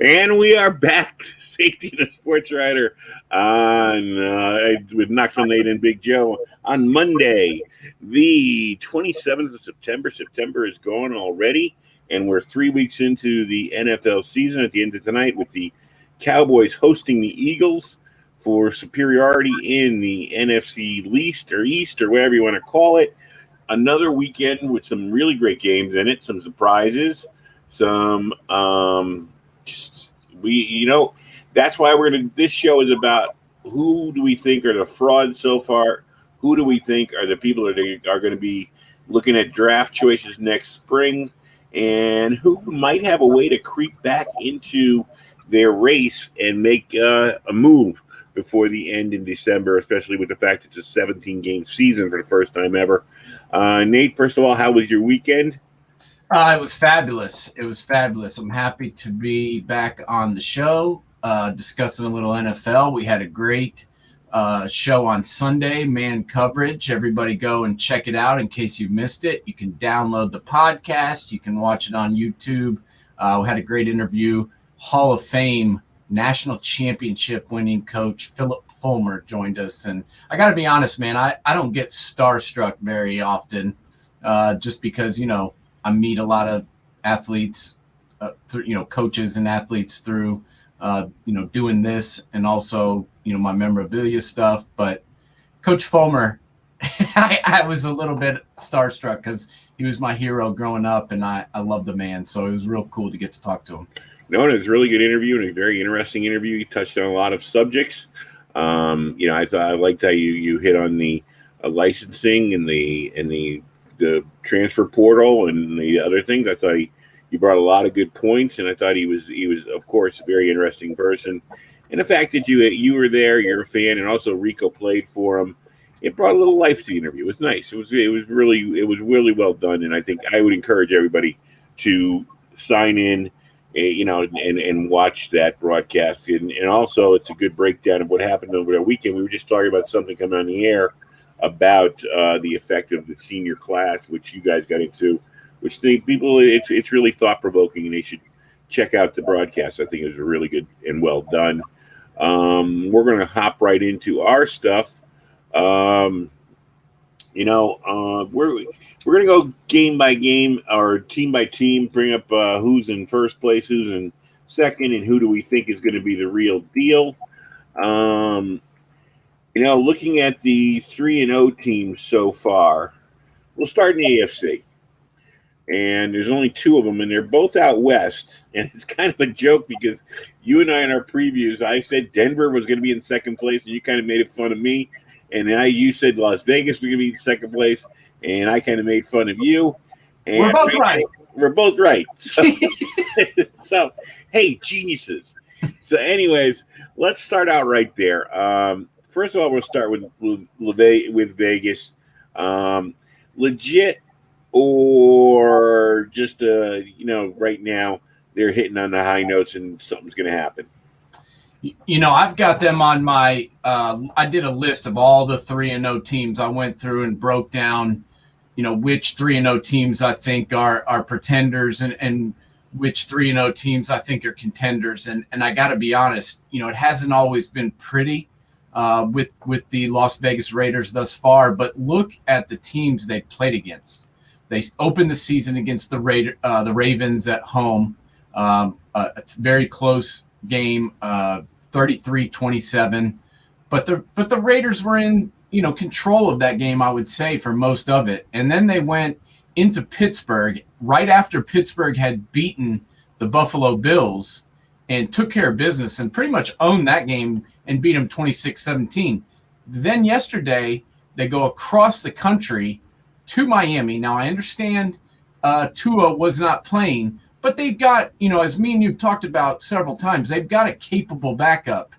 And we are back, Safety the Sportswriter, on with Knoxville Nate and Big Joe on Monday, the 27th of September. September is gone already, and we're 3 weeks into the NFL season at the end of tonight with the Cowboys hosting the Eagles for superiority in the NFC East or whatever you want to call it. Another weekend with some really great games in it, some surprises, some that's why this show is about who do we think are the frauds so far, who do we think are the people that are going to be looking at draft choices next spring, and who might have a way to creep back into their race and make a move before the end in December, especially with the fact it's a 17-game season for the first time ever. Nate, first of all, how was your weekend? It was fabulous. I'm happy to be back on the show, discussing a little NFL. We had a great show on Sunday, man coverage. Everybody go and check it out in case you missed it. You can download the podcast. You can watch it on YouTube. We had a great interview. Hall of Fame national championship winning coach Philip Fulmer joined us. And I got to be honest, man, I don't get starstruck very often just because, I meet a lot of athletes, coaches and athletes through, doing this and also, my memorabilia stuff. But Coach Fulmer, I was a little bit starstruck because he was my hero growing up, and I love the man. So it was real cool to get to talk to him. No, it was a really good interview and a very interesting interview. He touched on a lot of subjects. I thought I liked how you hit on the licensing and the transfer portal and the other things. I thought he brought a lot of good points, and I thought he was of course a very interesting person. And the fact that you were there, you're a fan, and also Rico played for him, it brought a little life to the interview. It was nice. It was really well done, and I think I would encourage everybody to sign in, and watch that broadcast. And also, it's a good breakdown of what happened over the weekend. We were just talking about something coming on the air about the effect of the senior class, which you guys got into, which it's really thought-provoking, and they should check out the broadcast. I think it was really good and well done. We're going to hop right into our stuff. We're going to go game by game or team by team, bring up who's in first place, who's in second, and who do we think is going to be the real deal. Looking at the 3-0 teams so far, we'll start in the AFC. And there's only two of them, and they're both out west. And it's kind of a joke because you and I in our previews, I said Denver was going to be in second place, and you kind of made fun of me. And you said Las Vegas was going to be in second place, and I kind of made fun of you. And we're both right. We're both right. So, hey, geniuses. So, anyways, let's start out right there. First of all, we'll start with Vegas. Legit or just, right now they're hitting on the high notes and something's going to happen? I've got them on my I did a list of all the 3-0 teams. I went through and broke down, which 3-0 teams I think are pretenders and which 3-0 teams I think are contenders. And I got to be honest, it hasn't always been pretty with the Las Vegas Raiders thus far. But look at the teams they played against. They opened the season against the Ravens at home. It's a very close game, 33-27. But the Raiders were in control of that game, I would say, for most of it. And then they went into Pittsburgh right after Pittsburgh had beaten the Buffalo Bills and took care of business and pretty much owned that game and beat them 26-17. Then yesterday they go across the country to Miami. Now I understand Tua was not playing, but they've got, as me and you've talked about several times, they've got a capable backup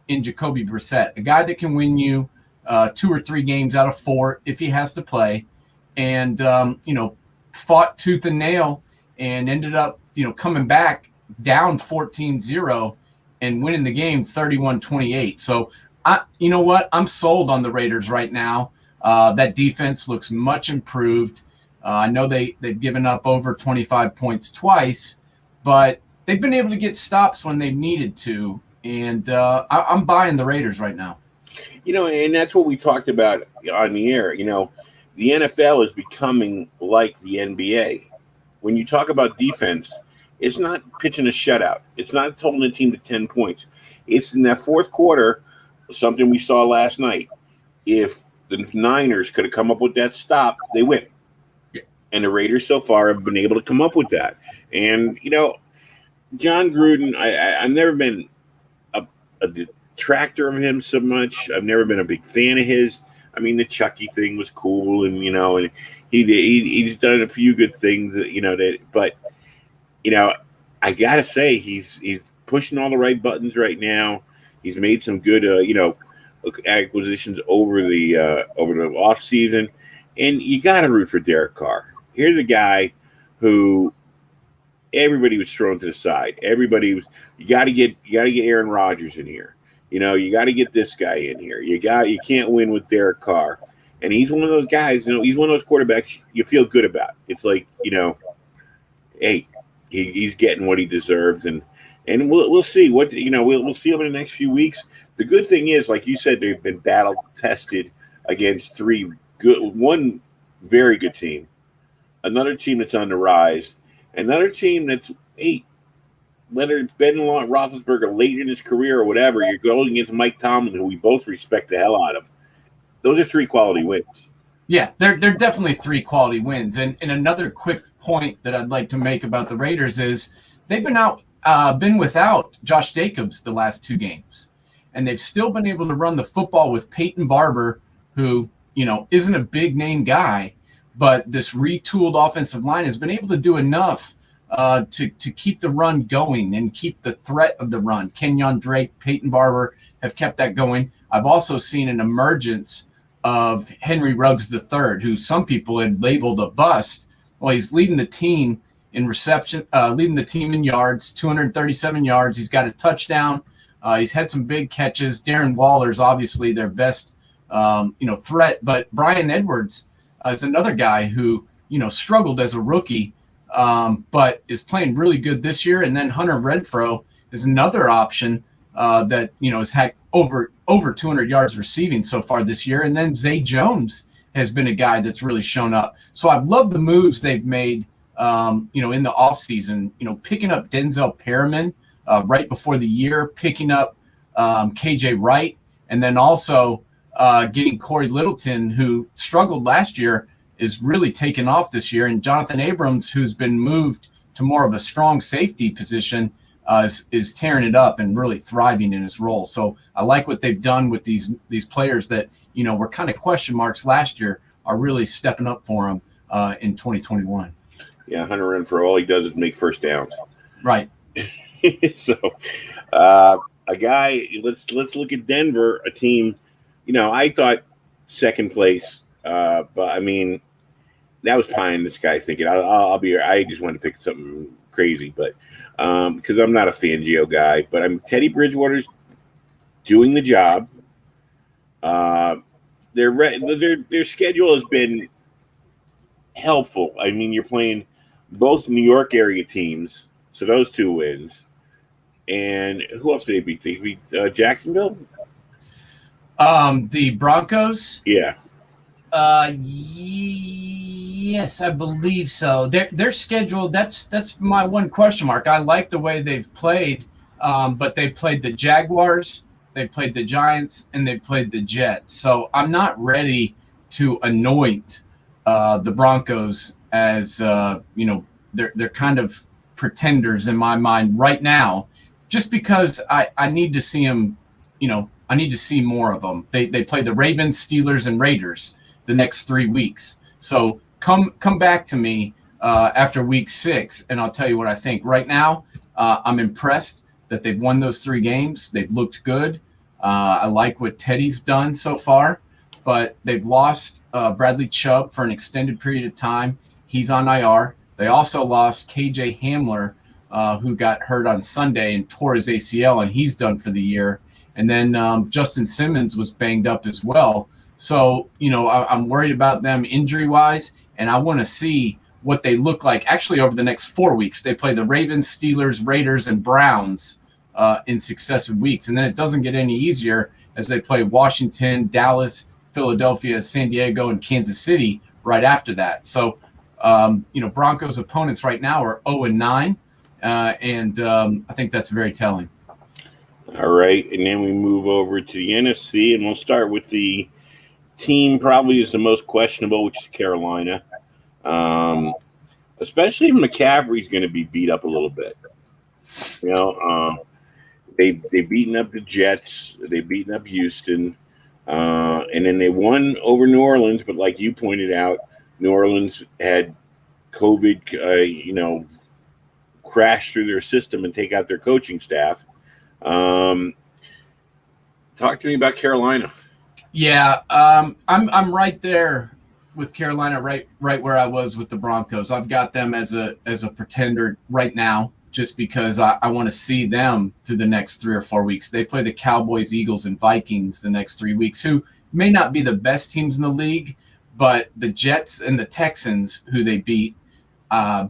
in Jacoby Brissett, a guy that can win you 2 or 3 games out of 4 if he has to play, and fought tooth and nail and ended up coming back down 14-0 and winning the game 31-28. So you know what? I'm sold on the Raiders right now. That defense looks much improved. I know they've given up over 25 points twice, but they've been able to get stops when they needed to, and I'm buying the Raiders right now. And that's what we talked about on the air. The NFL is becoming like the NBA. When you talk about defense, it's not pitching a shutout. It's not holding the team to 10 points. It's in that fourth quarter, something we saw last night. If the Niners could have come up with that stop, they win. Yeah. And the Raiders so far have been able to come up with that. And, John Gruden, I've never been a detractor of him so much. I've never been a big fan of his. I mean, the Chucky thing was cool, and and he's done a few good things, but I gotta say he's pushing all the right buttons right now. He's made some good acquisitions over the off season, and you gotta root for Derek Carr. Here's a guy who everybody was thrown to the side. You got to get Aaron Rodgers in here. You got to get this guy in here. You can't win with Derek Carr, and he's one of those guys. He's one of those quarterbacks you feel good about. It's like hey, he's getting what he deserves, and we'll see what we'll see over the next few weeks. The good thing is, like you said, they've been battle tested against one very good team, another team that's on the rise, another team that's whether it's Ben Roethlisberger late in his career or whatever, you're going against Mike Tomlin, who we both respect the hell out of. Those are 3 quality wins. Yeah, they're definitely 3 quality wins. And another quick point that I'd like to make about the Raiders is they've been without Josh Jacobs the last 2 games, and they've still been able to run the football with Peyton Barber, who isn't a big name guy, but this retooled offensive line has been able to do enough to keep the run going and keep the threat of the run. Kenyon Drake, Peyton Barber have kept that going. I've also seen an emergence of Henry Ruggs III, who some people had labeled a bust. Well, he's leading the team in reception, leading the team in yards, 237 yards. He's got a touchdown. He's had some big catches. Darren Waller's obviously their best, threat. But Brian Edwards is another guy who, struggled as a rookie, but is playing really good this year. And then Hunter Renfrow is another option that has had over 200 yards receiving so far this year. And then Zay Jones has been a guy that's really shown up. So I've loved the moves they've made, in the offseason, picking up Denzel Perriman right before the year, picking up KJ Wright, and then also getting Corey Littleton, who struggled last year, is really taken off this year. And Jonathan Abrams, who's been moved to more of a strong safety position, is tearing it up and really thriving in his role. So I like what they've done with these players that, were kind of question marks last year, are really stepping up for them in 2021. Yeah, Hunter Renfrow, all he does is make first downs. Right. So a guy, let's look at Denver, a team, I thought second place, but I mean, that was pie in the sky thinking. I'll be here. I just wanted to pick something crazy, but because I'm not a Fangio guy, but Teddy Bridgewater's doing the job. Their schedule has been helpful. I mean, you're playing both New York area teams, so those 2 wins. And who else did they beat? They beat Jacksonville? The Broncos? Yeah. Yes, I believe so. Their schedule, that's my one question mark. I like the way they've played, but they played the Jaguars, they played the Giants, and they played the Jets. So I'm not ready to anoint the Broncos as they're kind of pretenders in my mind right now, just because I need to see them, I need to see more of them. They play the Ravens, Steelers, and Raiders the next 3 weeks. So come back to me after week 6, and I'll tell you what I think. Right now, I'm impressed that they've won those 3 games. They've looked good. I like what Teddy's done so far, but they've lost Bradley Chubb for an extended period of time. He's on IR. They also lost KJ Hamler, who got hurt on Sunday and tore his ACL, and he's done for the year. And then Justin Simmons was banged up as well. So, I'm worried about them injury-wise, and I want to see what they look like. Actually, over the next 4 weeks, they play the Ravens, Steelers, Raiders, and Browns in successive weeks. And then it doesn't get any easier as they play Washington, Dallas, Philadelphia, San Diego, and Kansas City right after that. So, Broncos opponents right now are 0-9, and I think that's very telling. All right, and then we move over to the NFC, and we'll start with the team probably is the most questionable, which is Carolina. Especially if McCaffrey's going to be beat up a little bit. They've beaten up the Jets, they've beaten up Houston, and then they won over New Orleans. But like you pointed out, New Orleans had COVID, crash through their system and take out their coaching staff. Talk to me about Carolina. Yeah, I'm right there with Carolina, right where I was with the Broncos. I've got them as a pretender right now, just because I want to see them through the next 3 or 4 weeks. They play the Cowboys, Eagles, and Vikings the next 3 weeks, who may not be the best teams in the league, but the Jets and the Texans, who they beat,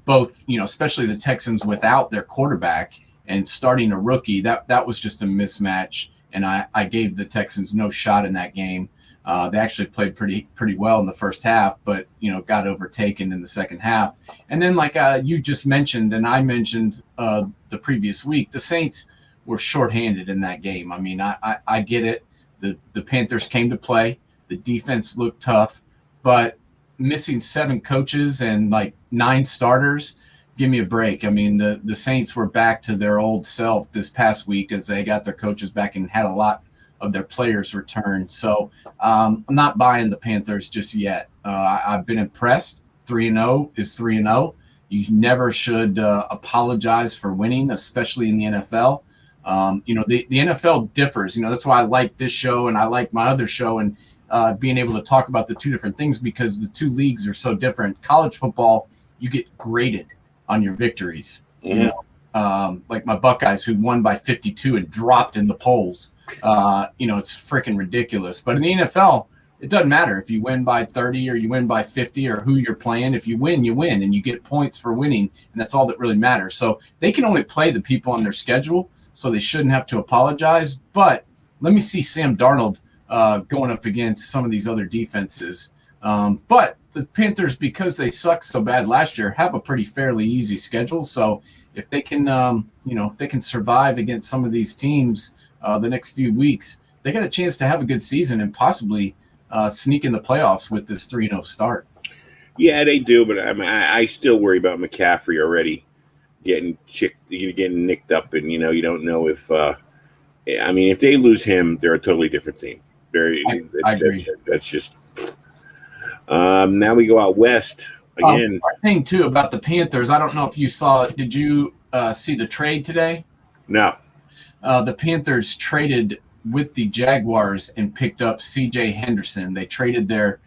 both, especially the Texans without their quarterback and starting a rookie, that was just a mismatch. And I gave the Texans no shot in that game. They actually played pretty well in the first half, but got overtaken in the second half. And then, like you just mentioned, and I mentioned the previous week, the Saints were shorthanded in that game. I mean, I get it. The Panthers came to play. The defense looked tough, but missing 7 coaches and like 9 starters. Give me a break. I mean, the Saints were back to their old self this past week as they got their coaches back and had a lot of their players return. So I'm not buying the Panthers just yet. I've been impressed. 3-0 is 3-0. You never should apologize for winning, especially in the NFL. The NFL differs. That's why I like this show and I like my other show and being able to talk about the two different things, because the two leagues are so different. College football, you get graded on your victories. Like my Buckeyes, who won by 52 and dropped in the polls. It's freaking ridiculous. But in the NFL, it doesn't matter if you win by 30 or you win by 50 or who you're playing. If you win, and you get points for winning, and that's all that really matters. So they can only play the people on their schedule, so they shouldn't have to apologize. But let me see Sam Darnold going up against some of these other defenses. But the Panthers, because they sucked so bad last year, have a pretty fairly easy schedule. So if they can, they can survive against some of these teams the next few weeks, they got a chance to have a good season and possibly sneak in the playoffs with this 3-0 start. Yeah, they do, but I still worry about McCaffrey already getting nicked up, and you don't know if if they lose him, they're a totally different team. I agree. That's just. Now we go out west again. One thing too about the Panthers, I don't know if you saw it. Did you see the trade today? No. The Panthers traded with the Jaguars and picked up C.J. Henderson. They traded their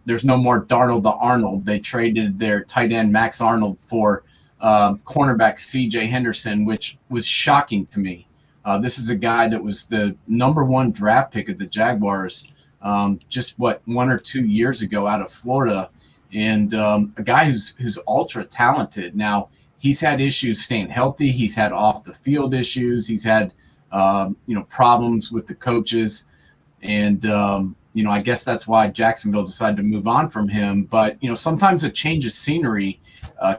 there's no more Darnold to Arnold. They traded their tight end Max Arnold for cornerback C.J. Henderson, which was shocking to me. This is a guy that was the number 1 draft pick of the Jaguars just 1 or 2 years ago out of Florida, and a guy who's ultra talented. Now he's had issues staying healthy. He's had off the field issues. He's had problems with the coaches, and I guess that's why Jacksonville decided to move on from him. But sometimes a change of scenery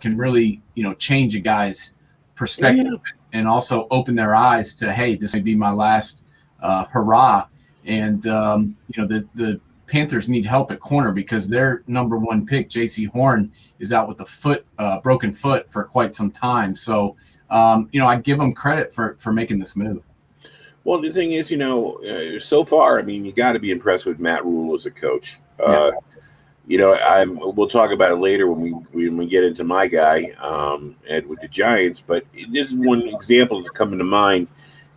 can really change a guy's perspective and also open their eyes to, hey, this may be my last hurrah. And, the Panthers need help at corner because their number 1 pick, J.C. Horn, is out with a broken foot for quite some time. So, I give them credit for making this move. Well, the thing is, so far, you got to be impressed with Matt Rule as a coach. We'll talk about it later when we get into my guy, Ed, with the Giants. But this is one example that's coming to mind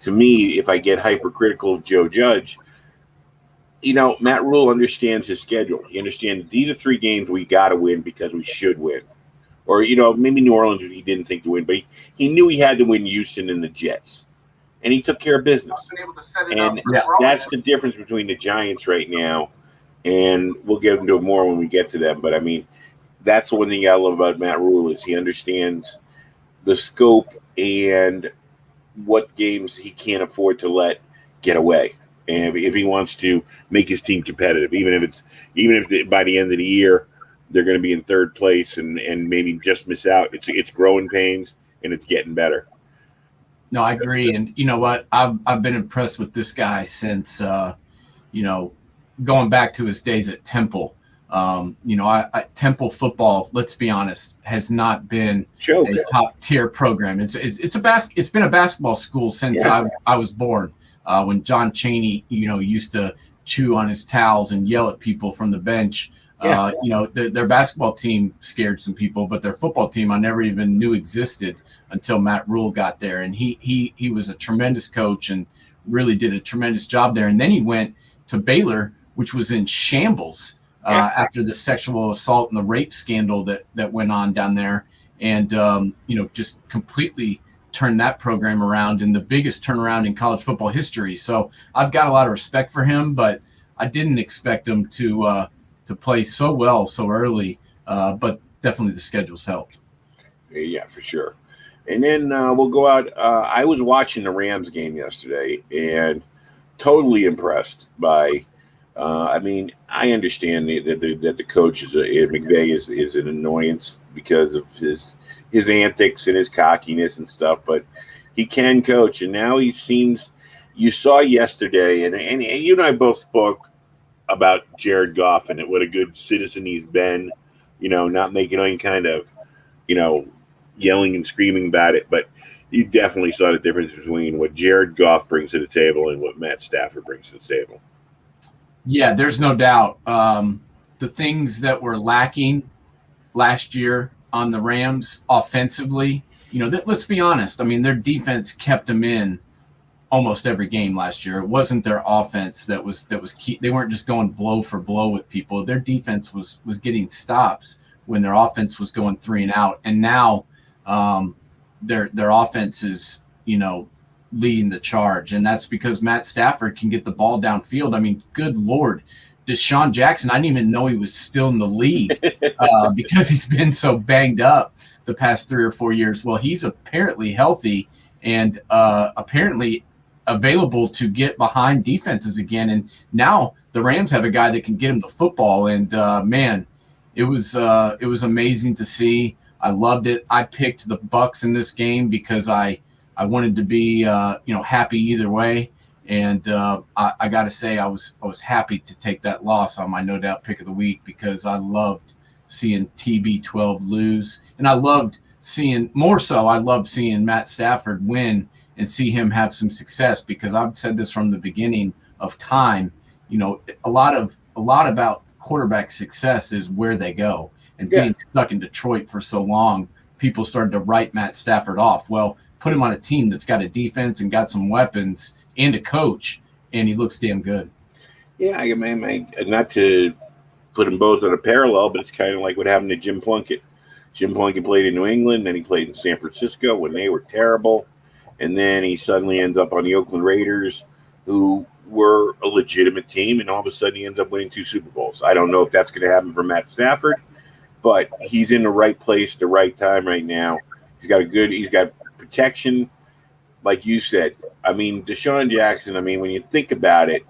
to me if I get hypercritical of Joe Judge. Matt Rule understands his schedule. He understands these are 3 games we got to win because we should win. Or, maybe New Orleans he didn't think to win, but he knew he had to win Houston and the Jets. And he took care of business. And that's the difference between the Giants right now. And we'll get into it more when we get to them. But, that's the one thing I love about Matt Rule is he understands the scope and what games he can't afford to let get away. And if he wants to make his team competitive, even if by the end of the year they're going to be in third place and maybe just miss out, it's growing pains and it's getting better. No, I agree. And you know what? I've been impressed with this guy since going back to his days at Temple. Temple football, let's be honest, has not been a top tier program. It's been a basketball school since I was born. When John Chaney, used to chew on his towels and yell at people from the bench. Their basketball team scared some people, but their football team I never even knew existed until Matt Rule got there. And he was a tremendous coach and really did a tremendous job there. And then he went to Baylor, which was in shambles after the sexual assault and the rape scandal that went on down there. And, just completely turned that program around, and the biggest turnaround in college football history. So I've got a lot of respect for him, but I didn't expect him to play so well so early. But definitely the schedule's helped. Yeah, for sure. And then we'll go out. I was watching the Rams game yesterday and totally impressed by. I understand that the coach McVay is an annoyance because of his antics and his cockiness and stuff, but he can coach. And now he seems. You saw yesterday, and you and I both spoke about Jared Goff and what a good citizen he's been. Not making any kind of, yelling and screaming about it, but you definitely saw the difference between what Jared Goff brings to the table and what Matt Stafford brings to the table. Yeah, there's no doubt. The things that were lacking last year on the Rams offensively, let's be honest. I mean, their defense kept them in almost every game last year. It wasn't their offense that was key. They weren't just going blow for blow with people. Their defense was getting stops when their offense was going 3 and out. And now their offense is, leading the charge. And that's because Matt Stafford can get the ball downfield. I mean, good Lord, Deshaun Jackson, I didn't even know he was still in the league because he's been so banged up the past 3 or 4 years. Well, he's apparently healthy and apparently available to get behind defenses again. And now the Rams have a guy that can get him the football. And man, it was amazing to see. I loved it. I picked the Bucs in this game because I wanted to be happy either way. And I got to say I was happy to take that loss on my no doubt pick of the week because I loved seeing TB12 lose, and I loved seeing Matt Stafford win and see him have some success because I've said this from the beginning of time. A lot about quarterback success is where they go, and being stuck in Detroit for so long, people started to write Matt Stafford off. Well, put him on a team that's got a defense and got some weapons and a coach, and he looks damn good. Yeah, I mean, not to put them both on a parallel, but it's kind of like what happened to Jim Plunkett. Jim Plunkett played in New England, then he played in San Francisco when they were terrible, and then he suddenly ends up on the Oakland Raiders, who were a legitimate team, and all of a sudden he ends up winning 2 Super Bowls. I don't know if that's going to happen for Matt Stafford, but he's in the right place at the right time right now. He's got protection, like you said. I mean, Deshaun Jackson, when you think about it,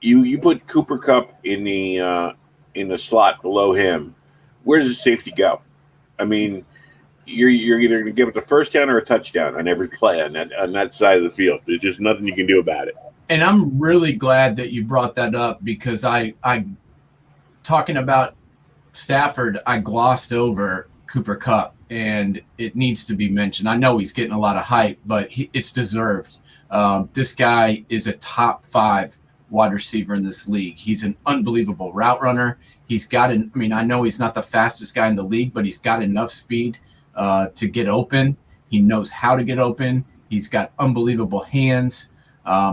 you put Cooper Kupp in the slot below him. Where does the safety go? I mean, you're either going to give it the first down or a touchdown on every play on that side of the field. There's just nothing you can do about it. And I'm really glad that you brought that up because I talking about Stafford, I glossed over Cooper Kupp, and it needs to be mentioned. I know he's getting a lot of hype, but it's deserved. This guy is a top 5 wide receiver in this league. He's an unbelievable route runner. I know he's not the fastest guy in the league, but he's got enough speed to get open. He knows how to get open. He's got unbelievable hands.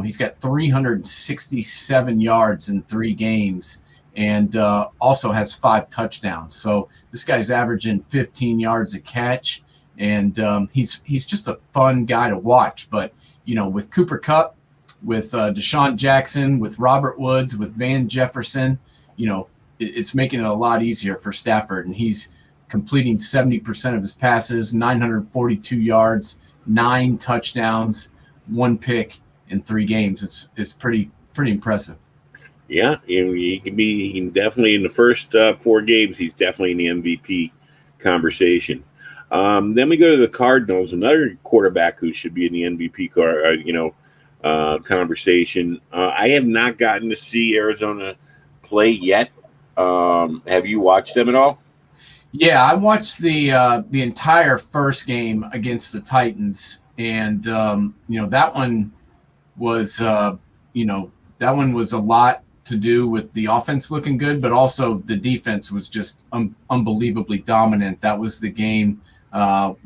He's got 367 yards in 3 games. And also has 5 touchdowns. So this guy's averaging 15 yards a catch, and he's just a fun guy to watch. But with Cooper Kupp, with Deshaun Jackson, with Robert Woods, with Van Jefferson, it's making it a lot easier for Stafford, and he's completing 70% of his passes, 942 yards, 9 touchdowns, 1 pick in 3 games. It's pretty impressive. Yeah, he can definitely in the first 4 games. He's definitely in the MVP conversation. Then we go to the Cardinals, another quarterback who should be in the MVP conversation. I have not gotten to see Arizona play yet. Have you watched them at all? Yeah, I watched the entire first game against the Titans, and that one was that one was a lot to do with the offense looking good, but also the defense was just unbelievably dominant. That was the game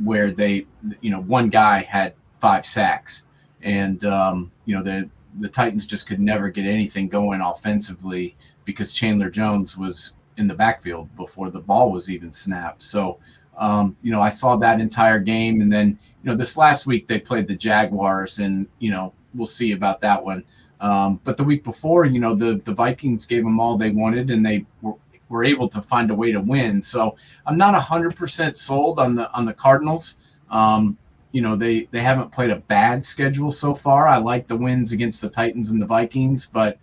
where they, one guy had 5 sacks, and the Titans just could never get anything going offensively because Chandler Jones was in the backfield before the ball was even snapped. So, I saw that entire game, and then this last week they played the Jaguars, and we'll see about that one. But the week before, the Vikings gave them all they wanted, and they were able to find a way to win. So I'm not 100% sold on the Cardinals. They haven't played a bad schedule so far. I like the wins against the Titans and the Vikings, but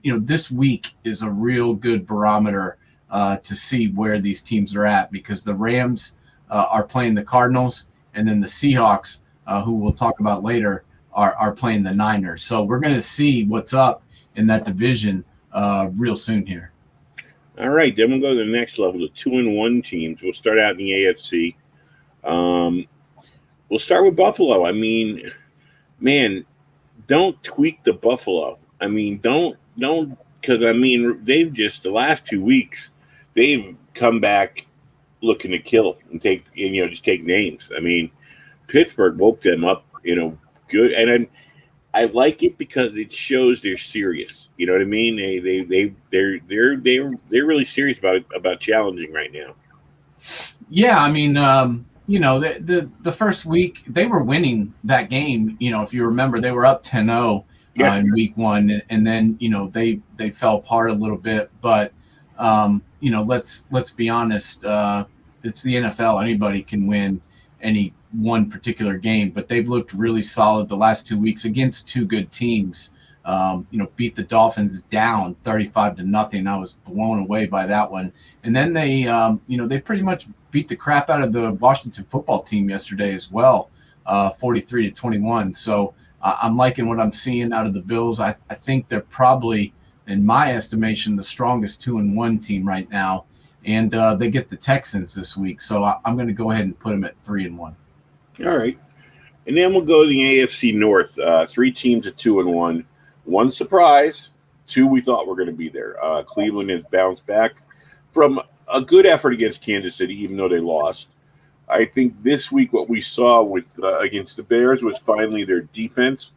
this week is a real good barometer to see where these teams are at, because the Rams are playing the Cardinals, and then the Seahawks, who we'll talk about later, are playing the Niners. So we're going to see what's up in that division real soon here. All right, then we'll go to the next level, the 2-1 teams. We'll start out in the AFC. We'll start with Buffalo. I mean, man, don't tweak the Buffalo. I mean, don't, because they've just the last 2 weeks, they've come back looking to kill and take names. I mean, Pittsburgh woke them up, good, and I like it because it shows they're serious. You know what I mean? They're really serious about challenging right now. Yeah, I mean, the first week they were winning that game. If you remember, they were up 10-0 in week 1, and then they fell apart a little bit. But let's be honest, it's the NFL. Anybody can win any one particular game, but they've looked really solid the last 2 weeks against 2 good teams. Beat the Dolphins down 35-0. I was blown away by that one. And then they pretty much beat the crap out of the Washington football team yesterday as well, 43-21. So I'm liking what I'm seeing out of the Bills. I think they're probably, in my estimation, the strongest 2-1 team right now. And they get the Texans this week. So I'm going to go ahead and put them at 3-1. All right. And then we'll go to the AFC North. 3 teams at 2-1. 1 surprise. 2 we thought were going to be there. Cleveland has bounced back from a good effort against Kansas City, even though they lost. I think this week what we saw with against the Bears was finally their defense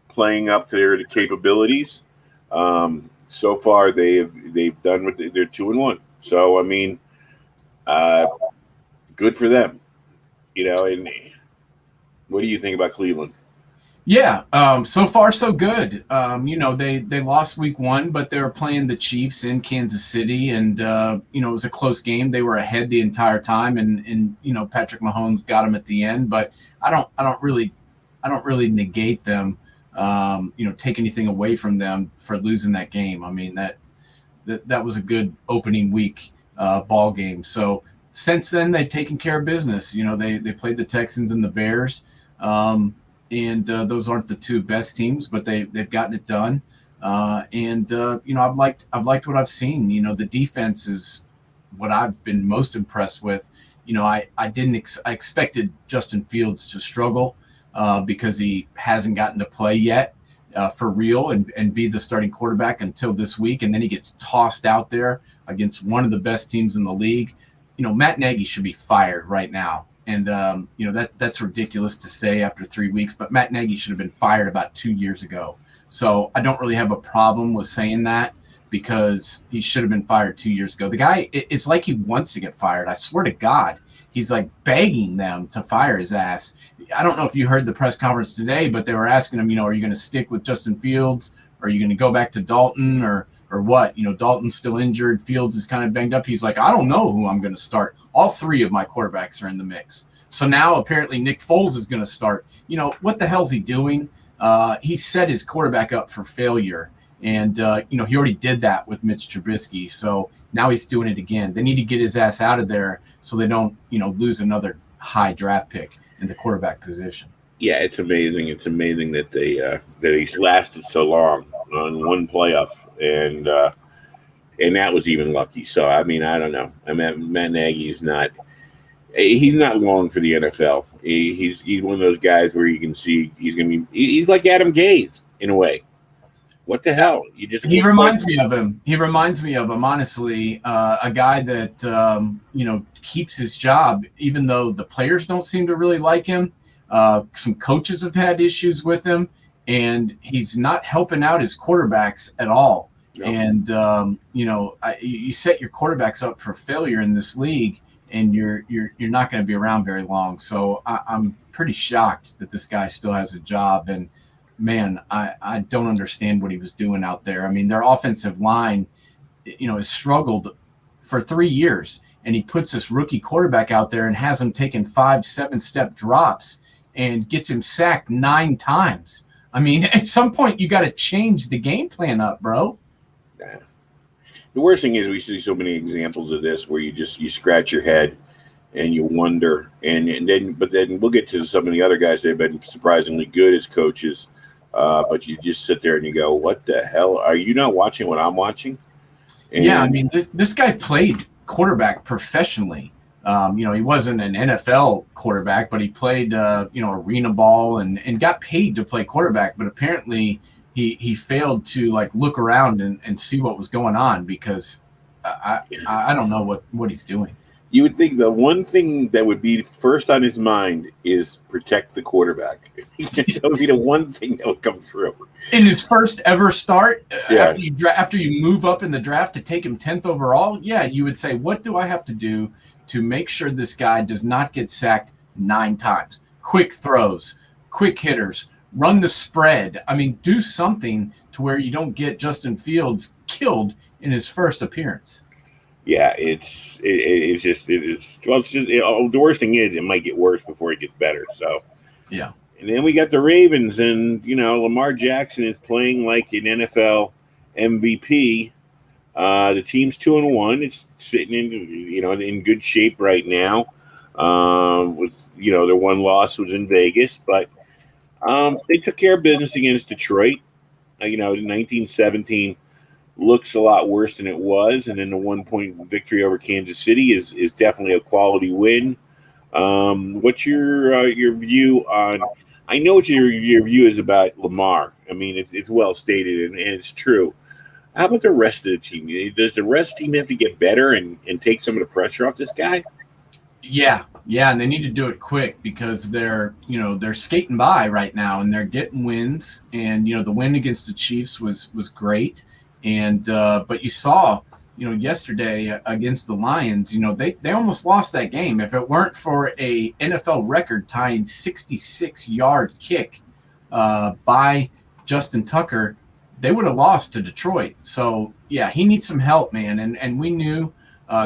playing up to their capabilities. So far, they've done what they're 2-1. So I mean, good for them. And what do you think about Cleveland? Yeah, so far so good. They lost week 1, but they were playing the Chiefs in Kansas City, and it was a close game. They were ahead the entire time, and Patrick Mahomes got them at the end. But I don't really negate them. Take anything away from them for losing that game. I mean that was a good opening week ball game. So since then they've taken care of business. They played the Texans and the Bears. And those aren't the 2 best teams, but they've gotten it done. I've liked what I've seen. The defense is what I've been most impressed with. I expected Justin Fields to struggle because he hasn't gotten to play yet for real and be the starting quarterback until this week, and then he gets tossed out there against one of the best teams in the league. Matt Nagy should be fired right now. And, that's ridiculous to say after 3 weeks, but Matt Nagy should have been fired about 2 years ago. So I don't really have a problem with saying that because he should have been fired 2 years ago. The guy, it's like he wants to get fired. I swear to God, he's like begging them to fire his ass. I don't know if you heard the press conference today, but they were asking him, are you going to stick with Justin Fields? Or are you going to go back to Dalton or or what? Dalton's still injured. Fields is kind of banged up. He's like, I don't know who I'm going to start. All three of my quarterbacks are in the mix. So now apparently Nick Foles is going to start. What the hell's he doing? He set his quarterback up for failure. And, he already did that with Mitch Trubisky. So now he's doing it again. They need to get his ass out of there so they don't, lose another high draft pick in the quarterback position. Yeah, it's amazing. It's amazing that he's lasted so long on one playoff, and that was even lucky. So I don't know. Matt Nagy's not. He's not long for the NFL. He's one of those guys where you can see he's like Adam Gase in a way. What the hell? He reminds me of him. He reminds me of him, honestly, a guy that keeps his job even though the players don't seem to really like him. Some coaches have had issues with him, and he's not helping out his quarterbacks at all. No. And you set your quarterbacks up for failure in this league, and you're not going to be around very long. So I'm pretty shocked that this guy still has a job. And man, I don't understand what he was doing out there. I mean, their offensive line, has struggled for 3 years, and he puts this rookie quarterback out there and has him taking 5-7 step drops and gets him sacked 9 times. I mean, at some point you got to change the game plan up, bro. Yeah. The worst thing is we see so many examples of this where you scratch your head and you wonder, and then we'll get to some of the other guys that have been surprisingly good as coaches, but you just sit there and you go, what the hell? Are you not watching what I'm watching? And yeah, I mean, this guy played quarterback professionally. He wasn't an NFL quarterback, but he played, arena ball and got paid to play quarterback. But apparently he failed to look around and see what was going on because I don't know what he's doing. You would think the one thing that would be first on his mind is protect the quarterback. That would be the one thing that would come through. In his first ever start, after you move up in the draft to take him 10th overall, you would say, what do I have to do to make sure this guy does not get sacked 9 times? Quick throws, quick hitters, run the spread. I mean, do something to where you don't get Justin Fields killed in his first appearance. Yeah, the worst thing is it might get worse before it gets better. So yeah. And then we got the Ravens, and Lamar Jackson is playing like an NFL MVP. The team's 2-1. It's sitting in good shape right now. With their one loss was in Vegas, but they took care of business against Detroit. 1917 looks a lot worse than it was, and then the 1-point victory over Kansas City is definitely a quality win. What's your view on? I know what your view is about Lamar. I mean, it's well stated and it's true. How about the rest of the team? Does the rest of the team have to get better and take some of the pressure off this guy? Yeah, and they need to do it quick because they're skating by right now and they're getting wins. And the win against the Chiefs was great. And but you saw yesterday against the Lions, they almost lost that game. If it weren't for a NFL record tying 66-yard kick by Justin Tucker, they would have lost to Detroit. So yeah, he needs some help, man. And we knew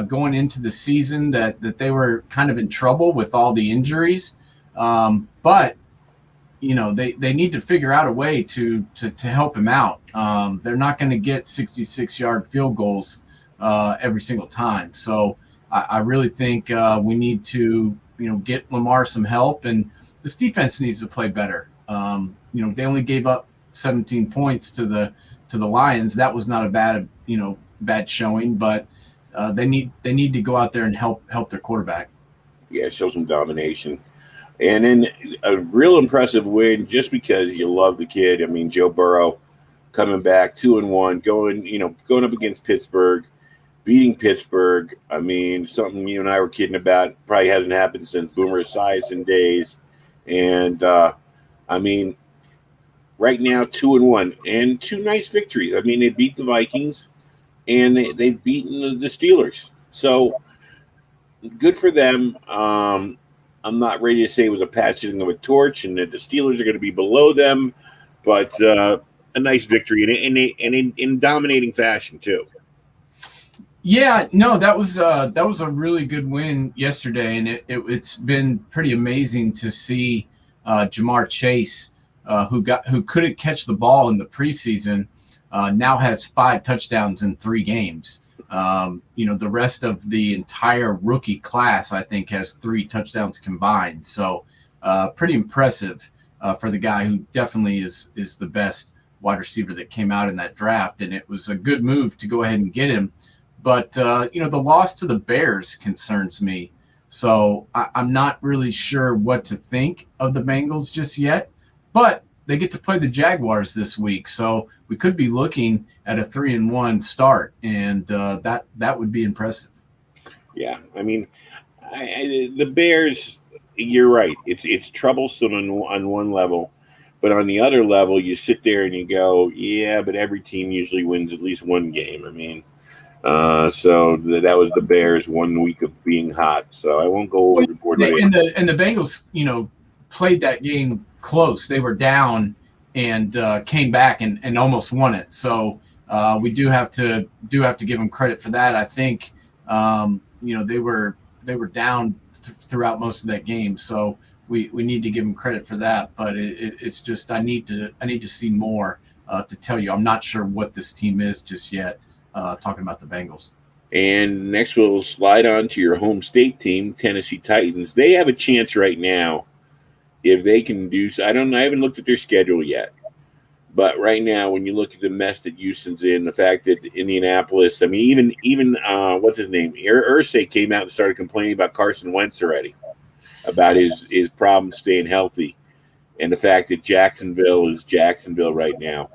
going into the season that they were kind of in trouble with all the injuries. But they need to figure out a way to help him out. They're not going to get 66-yard field goals every single time. So I really think we need to, get Lamar some help, and this defense needs to play better. They only gave up 17 points to the Lions. That was not a bad showing, but they need to go out there and help their quarterback. Yeah, show some domination. And then a real impressive win just because you love the kid. I mean, Joe Burrow coming back 2-1, going up against Pittsburgh, beating Pittsburgh. I mean, something you and I were kidding about, probably hasn't happened since Boomer Esiason days. And, right now, 2-1 and 2 nice victories. I mean, they beat the Vikings and they've beaten the Steelers. So good for them. I'm not ready to say it was a passing of a torch and that the Steelers are going to be below them, but a a nice victory in dominating fashion too. Yeah, no, that was a really good win yesterday, and it's been pretty amazing to see Jamar Chase, who couldn't catch the ball in the preseason, now has 5 touchdowns in 3 games. The rest of the entire rookie class, I think, has 3 touchdowns combined. So pretty impressive for the guy who definitely is the best wide receiver that came out in that draft, and it was a good move to go ahead and get him. But, the loss to the Bears concerns me. So I'm not really sure what to think of the Bengals just yet. But they get to play the Jaguars this week. So we could be looking at a 3-1 start. And that would be impressive. Yeah. I mean, the Bears, you're right. It's troublesome on one level. But on the other level, you sit there and you go, yeah, but every team usually wins at least one game. I mean, so that was the Bears 1 week of being hot. So I won't go overboard. And the Bengals, played that game close. They were down and came back and almost won it. So we do have to give them credit for that. I think they were down throughout most of that game. So we need to give them credit for that. But it's just I need to see more to tell you. I'm not sure what this team is just yet. Talking about the Bengals. And next we'll slide on to your home state team, Tennessee Titans. They have a chance right now if they can do so. I haven't looked at their schedule yet. But right now, when you look at the mess that Houston's in, the fact that Indianapolis, I mean, even what's his name? Irsay came out and started complaining about Carson Wentz already, about his problems staying healthy, and the fact that Jacksonville is Jacksonville right now.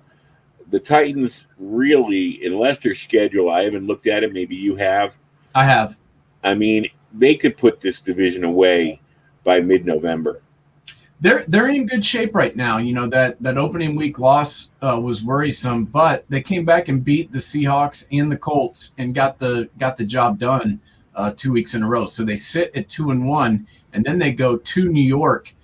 The Titans really, unless their schedule, I haven't looked at it. Maybe you have. I have. I mean, they could put this division away by mid-November. They're in good shape right now. That opening week loss was worrisome, but they came back and beat the Seahawks and the Colts and got the job done 2 weeks in a row. So they sit at 2-1, and then they go to New York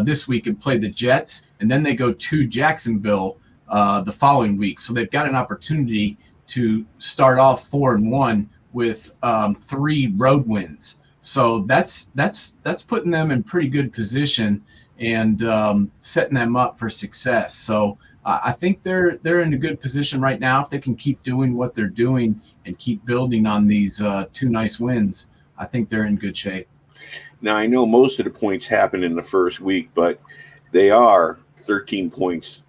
this week and play the Jets, and then they go to Jacksonville the following week. So they've got an opportunity to start off 4-1 with 3 road wins. So that's putting them in pretty good position and setting them up for success. So I think they're in a good position right now. If they can keep doing what they're doing and keep building on these 2 nice wins, I think they're in good shape. Now, I know most of the points happen in the first week, but they are 13 points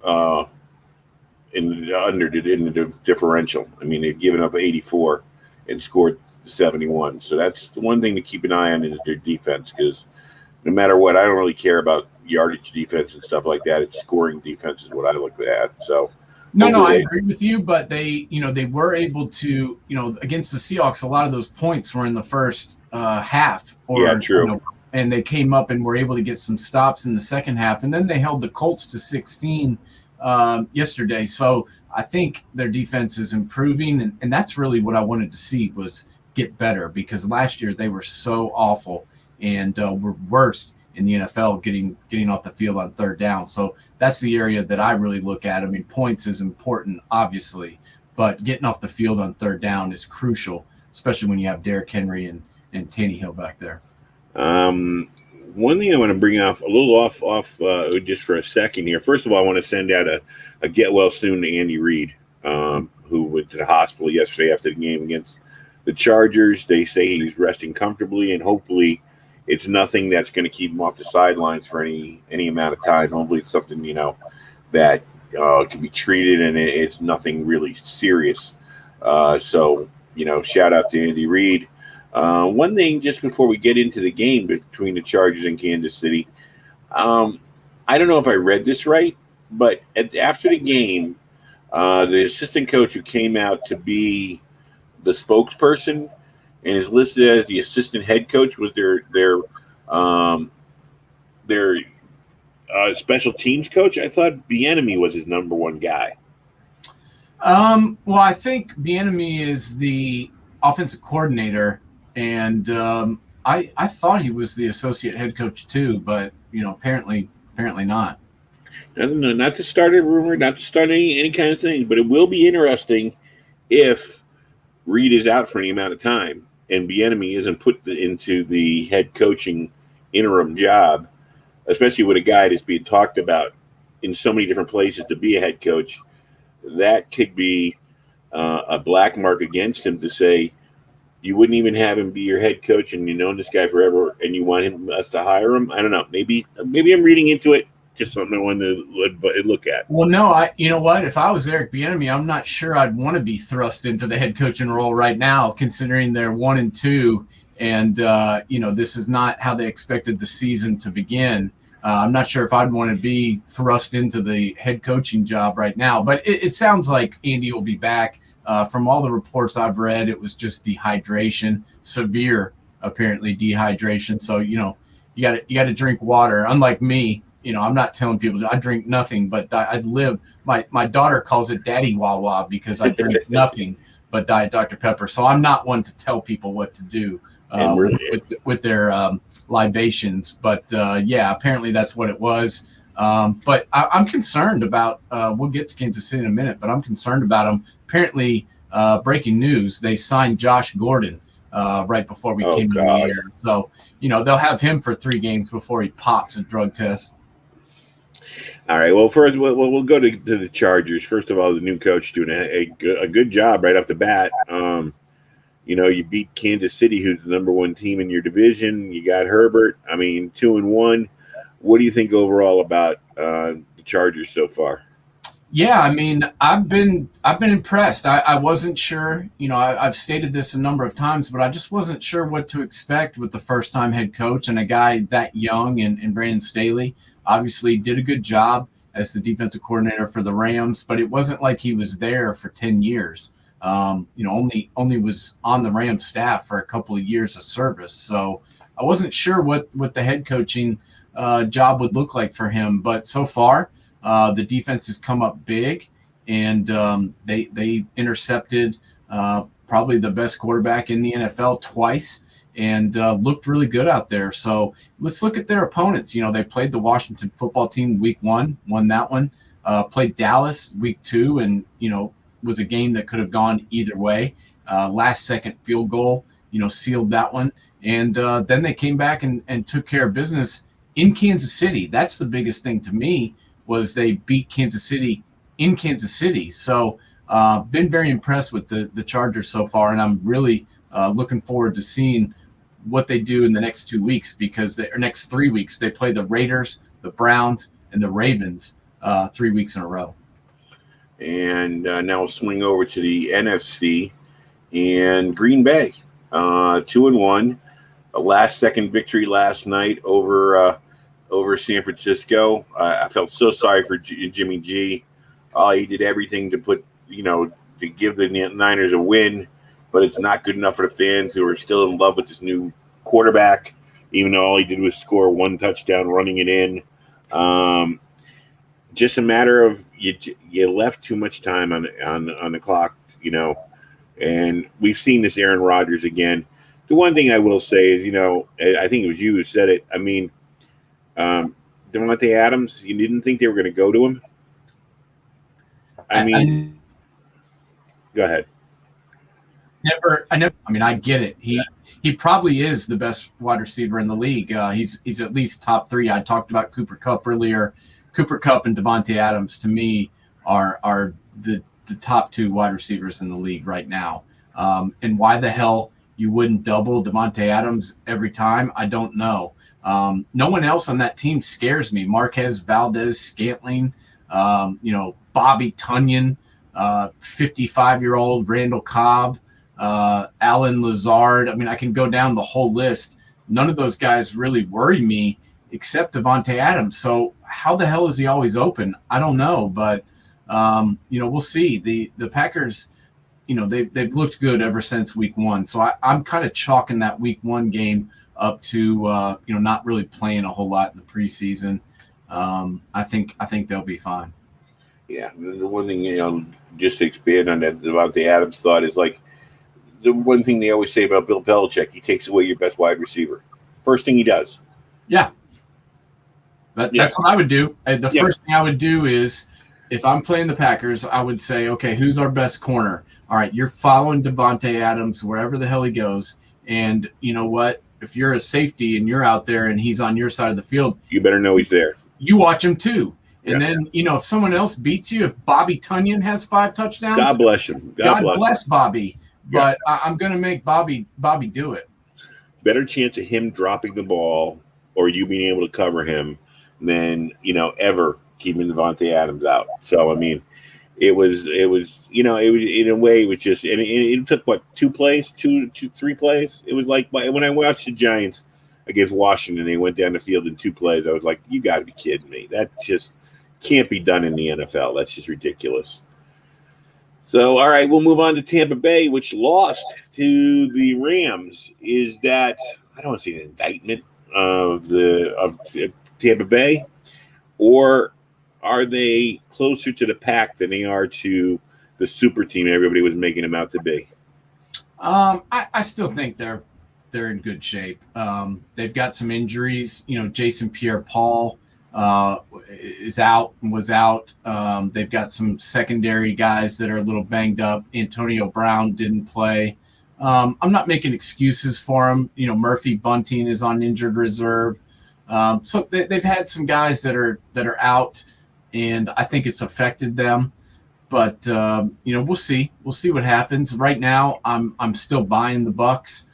in the differential. I mean, they've given up 84 and scored 71. So that's the one thing to keep an eye on is their defense, because no matter what, I don't really care about yardage defense and stuff like that. It's scoring defense is what I look at. So no, I agree with you, but they were able to, against the Seahawks, a lot of those points were in the first half. Yeah, true. And they came up and were able to get some stops in the second half, and then they held the Colts to 16 yesterday. So I think their defense is improving, and that's really what I wanted to see was get better, because last year they were so awful and were worst in the NFL getting off the field on third down. So that's the area that I really look at. I mean, points is important, obviously, but getting off the field on third down is crucial, especially when you have Derrick Henry and Tannehill back there. One thing I want to bring off just for a second here. First of all, I want to send out a get well soon to Andy Reid, who went to the hospital yesterday after the game against the Chargers. They say he's resting comfortably, and hopefully it's nothing that's going to keep him off the sidelines for any amount of time. Hopefully it's something, that can be treated, and it's nothing really serious. So, shout out to Andy Reid. One thing just before we get into the game between the Chargers and Kansas City, I don't know if I read this right, but after the game, the assistant coach who came out to be the spokesperson and is listed as the assistant head coach was their special teams coach. I thought Bieniemy was his number one guy. Well, I think Bieniemy is the offensive coordinator, and I thought he was the associate head coach too, but apparently not. Not to start a rumor, not to start any kind of thing, but it will be interesting if Reed is out for any amount of time and Bieniemy isn't put into the head coaching interim job, especially with a guy that's being talked about in so many different places to be a head coach. That could be a black mark against him to say you wouldn't even have him be your head coach and you've known this guy forever and you want us to hire him. I don't know. Maybe I'm reading into it. Just something I wanted to look at. Well, no, you know what? If I was Eric Bieniemy, I'm not sure I'd want to be thrust into the head coaching role right now, considering they're 1-2, and this is not how they expected the season to begin. I'm not sure if I'd want to be thrust into the head coaching job right now, but it sounds like Andy will be back. From all the reports I've read, it was just dehydration, severe, apparently dehydration. So you got to drink water. Unlike me. I'm not telling people I drink nothing, but I live. My daughter calls it Daddy Wawa because I drink nothing but Diet Dr. Pepper. So I'm not one to tell people what to do with their libations. But apparently that's what it was. But I'm concerned about. We'll get to Kansas City in a minute, but I'm concerned about them. Apparently, breaking news: they signed Josh Gordon right before we came in the air. So they'll have him for 3 games before he pops a drug test. All right. Well, first we'll go to the Chargers. First of all, the new coach doing a good job right off the bat. You beat Kansas City, who's the number 1 team in your division. You got Herbert. 2-1. What do you think overall about the Chargers so far? Yeah, I've been impressed. I wasn't sure. I've stated this a number of times, but I just wasn't sure what to expect with the first-time head coach and a guy that young and Brandon Staley. Obviously did a good job as the defensive coordinator for the Rams, but it wasn't like he was there for 10 years. Only was on the Rams staff for a couple of years of service. So I wasn't sure what the head coaching job would look like for him. But so far, the defense has come up big, and they intercepted probably the best quarterback in the NFL twice. And looked really good out there. So let's look at their opponents. They played the Washington football team week 1, won that one. Played Dallas week 2, and was a game that could have gone either way. Last second field goal, sealed that one. And then they came back and took care of business in Kansas City. That's the biggest thing to me, was they beat Kansas City in Kansas City. So been very impressed with the Chargers so far, and I'm really looking forward to seeing what they do in the next 2 weeks, because next 3 weeks they play the Raiders, the Browns, and the Ravens 3 weeks in a row. And now we'll swing over to the NFC and Green Bay, 2-1, a last-second victory last night over San Francisco. I felt so sorry for Jimmy G. He did everything to to give the Niners a win, but it's not good enough for the fans who are still in love with this new quarterback, even though all he did was score 1 touchdown running it in. Just a matter of you left too much time on the clock, and we've seen this Aaron Rodgers again. The one thing I will say is, I think it was you who said it. Devontae Adams, you didn't think they were going to go to him? Go ahead. I get it. He probably is the best wide receiver in the league. He's at least top 3. I talked about Cooper Kupp earlier. Cooper Kupp and Devontae Adams, to me, are the top 2 wide receivers in the league right now. And why the hell you wouldn't double Devontae Adams every time, I don't know. No one else on that team scares me. Marquez Valdez-Scantling, Bobby Tunyon, 55-year-old Randall Cobb, Alan Lazard. I can go down the whole list. None of those guys really worry me except Devontae Adams. So how the hell is he always open? I don't know, but we'll see. The Packers, they've looked good ever since week 1. So I'm kind of chalking that week 1 game up to not really playing a whole lot in the preseason. I think they'll be fine. Yeah, the one thing, just to expand on that Devontae Adams thought is like the one thing they always say about Bill Belichick: he takes away your best wide receiver. First thing he does. Yeah. That's what I would do. The first thing I would do is, if I'm playing the Packers, I would say, okay, who's our best corner? All right, you're following Devontae Adams wherever the hell he goes. And you know what? If you're a safety and you're out there and he's on your side of the field, you better know he's there. You watch him too. And then, if someone else beats you, if Bobby Tunyon has 5 touchdowns, God bless him. God bless Bobby. But I'm going to make Bobby do it. Better chance of him dropping the ball or you being able to cover him than, ever keeping Devontae Adams out. So, I mean, it was in a way, it was just, and it took, 3 plays? It was like when I watched the Giants against Washington, they went down the field in 2 plays. I was like, you got to be kidding me. That just can't be done in the NFL. That's just ridiculous. So, all right, we'll move on to Tampa Bay, which lost to the Rams. Is that, I don't want to say an indictment of Tampa Bay, or are they closer to the pack than they are to the super team everybody was making them out to be? I still think they're in good shape. They've got some injuries. Jason Pierre-Paul was out. They've got some secondary guys that are a little banged up. Antonio Brown didn't play. I'm not making excuses for him. Murphy Bunting is on injured reserve. So they've had some guys that are out, and I think it's affected them. But we'll see. We'll see what happens. Right now, I'm still buying the Bucks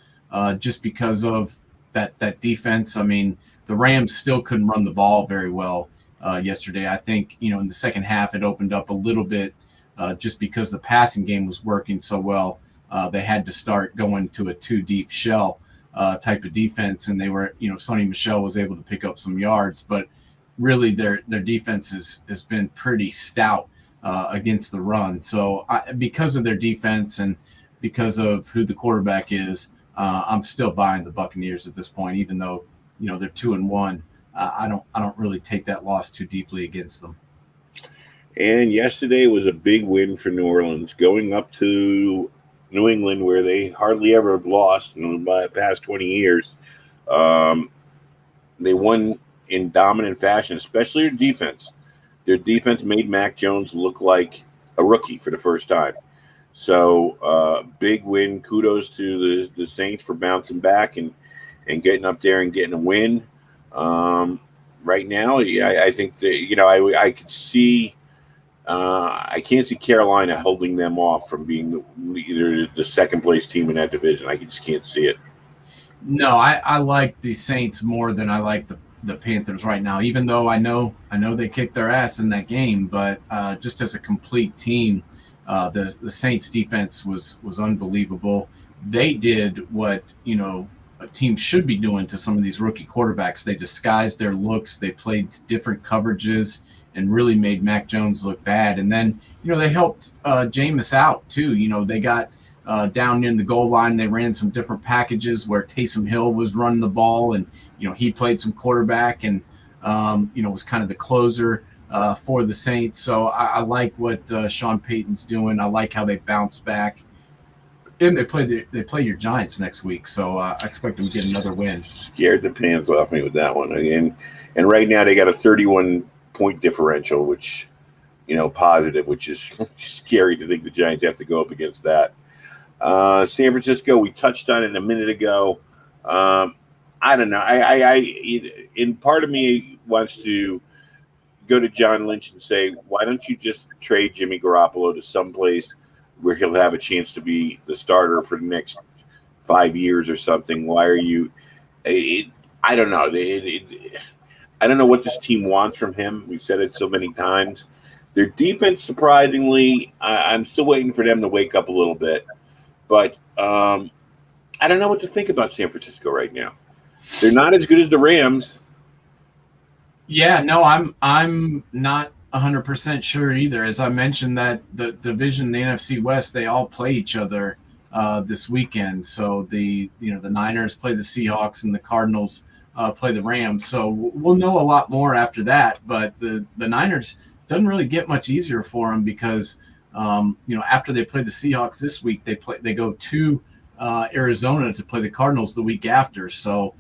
just because of that defense. I mean, the Rams still couldn't run the ball very well yesterday. I think, in the second half, it opened up a little bit just because the passing game was working so well. They had to start going to a 2-deep shell type of defense, and they were, Sonny Michel was able to pick up some yards, but really their defense has been pretty stout against the run. So because of their defense and because of who the quarterback is, I'm still buying the Buccaneers at this point, even though they're 2-1. I don't really take that loss too deeply against them. And yesterday was a big win for New Orleans, going up to New England, where they hardly ever have lost in the past 20 years. They won in dominant fashion, especially their defense. Their defense made Mac Jones look like a rookie for the first time. So big win. Kudos to the Saints for bouncing back and getting up there and getting a win. Right now, I think that I could see. I can't see Carolina holding them off from being either the second place team in that division. I just can't see it. No, I like the Saints more than I like the Panthers right now, even though I know they kicked their ass in that game, but just as a complete team, the Saints defense was unbelievable. They did what, a team should be doing to some of these rookie quarterbacks. They disguised their looks. They played different coverages and really made Mac Jones look bad. And then, they helped Jameis out too. They got down near the goal line. They ran some different packages where Taysom Hill was running the ball, and, he played some quarterback and, was kind of the closer for the Saints. So I like what Sean Payton's doing. I like how they bounce back. And they play your Giants next week, so I expect them to get another win. Scared the pants off me with that one. And right now they got a 31-point differential, which, positive, which is scary to think the Giants have to go up against that. San Francisco, we touched on it a minute ago. I don't know. In part of me wants to go to John Lynch and say, why don't you just trade Jimmy Garoppolo to someplace where he'll have a chance to be the starter for the next 5 years or something? Why are you? I don't know. I don't know what this team wants from him. We've said it so many times. Their defense, surprisingly, I'm still waiting for them to wake up a little bit. But I don't know what to think about San Francisco right now. They're not as good as the Rams. Yeah, no, I'm not 100% sure either. As I mentioned, that the division, the NFC West, they all play each other this weekend. So the Niners play the Seahawks and the Cardinals play the Rams. So we'll know a lot more after that. But the Niners doesn't really get much easier for them because after they play the Seahawks this week, they go to Arizona to play the Cardinals the week after. So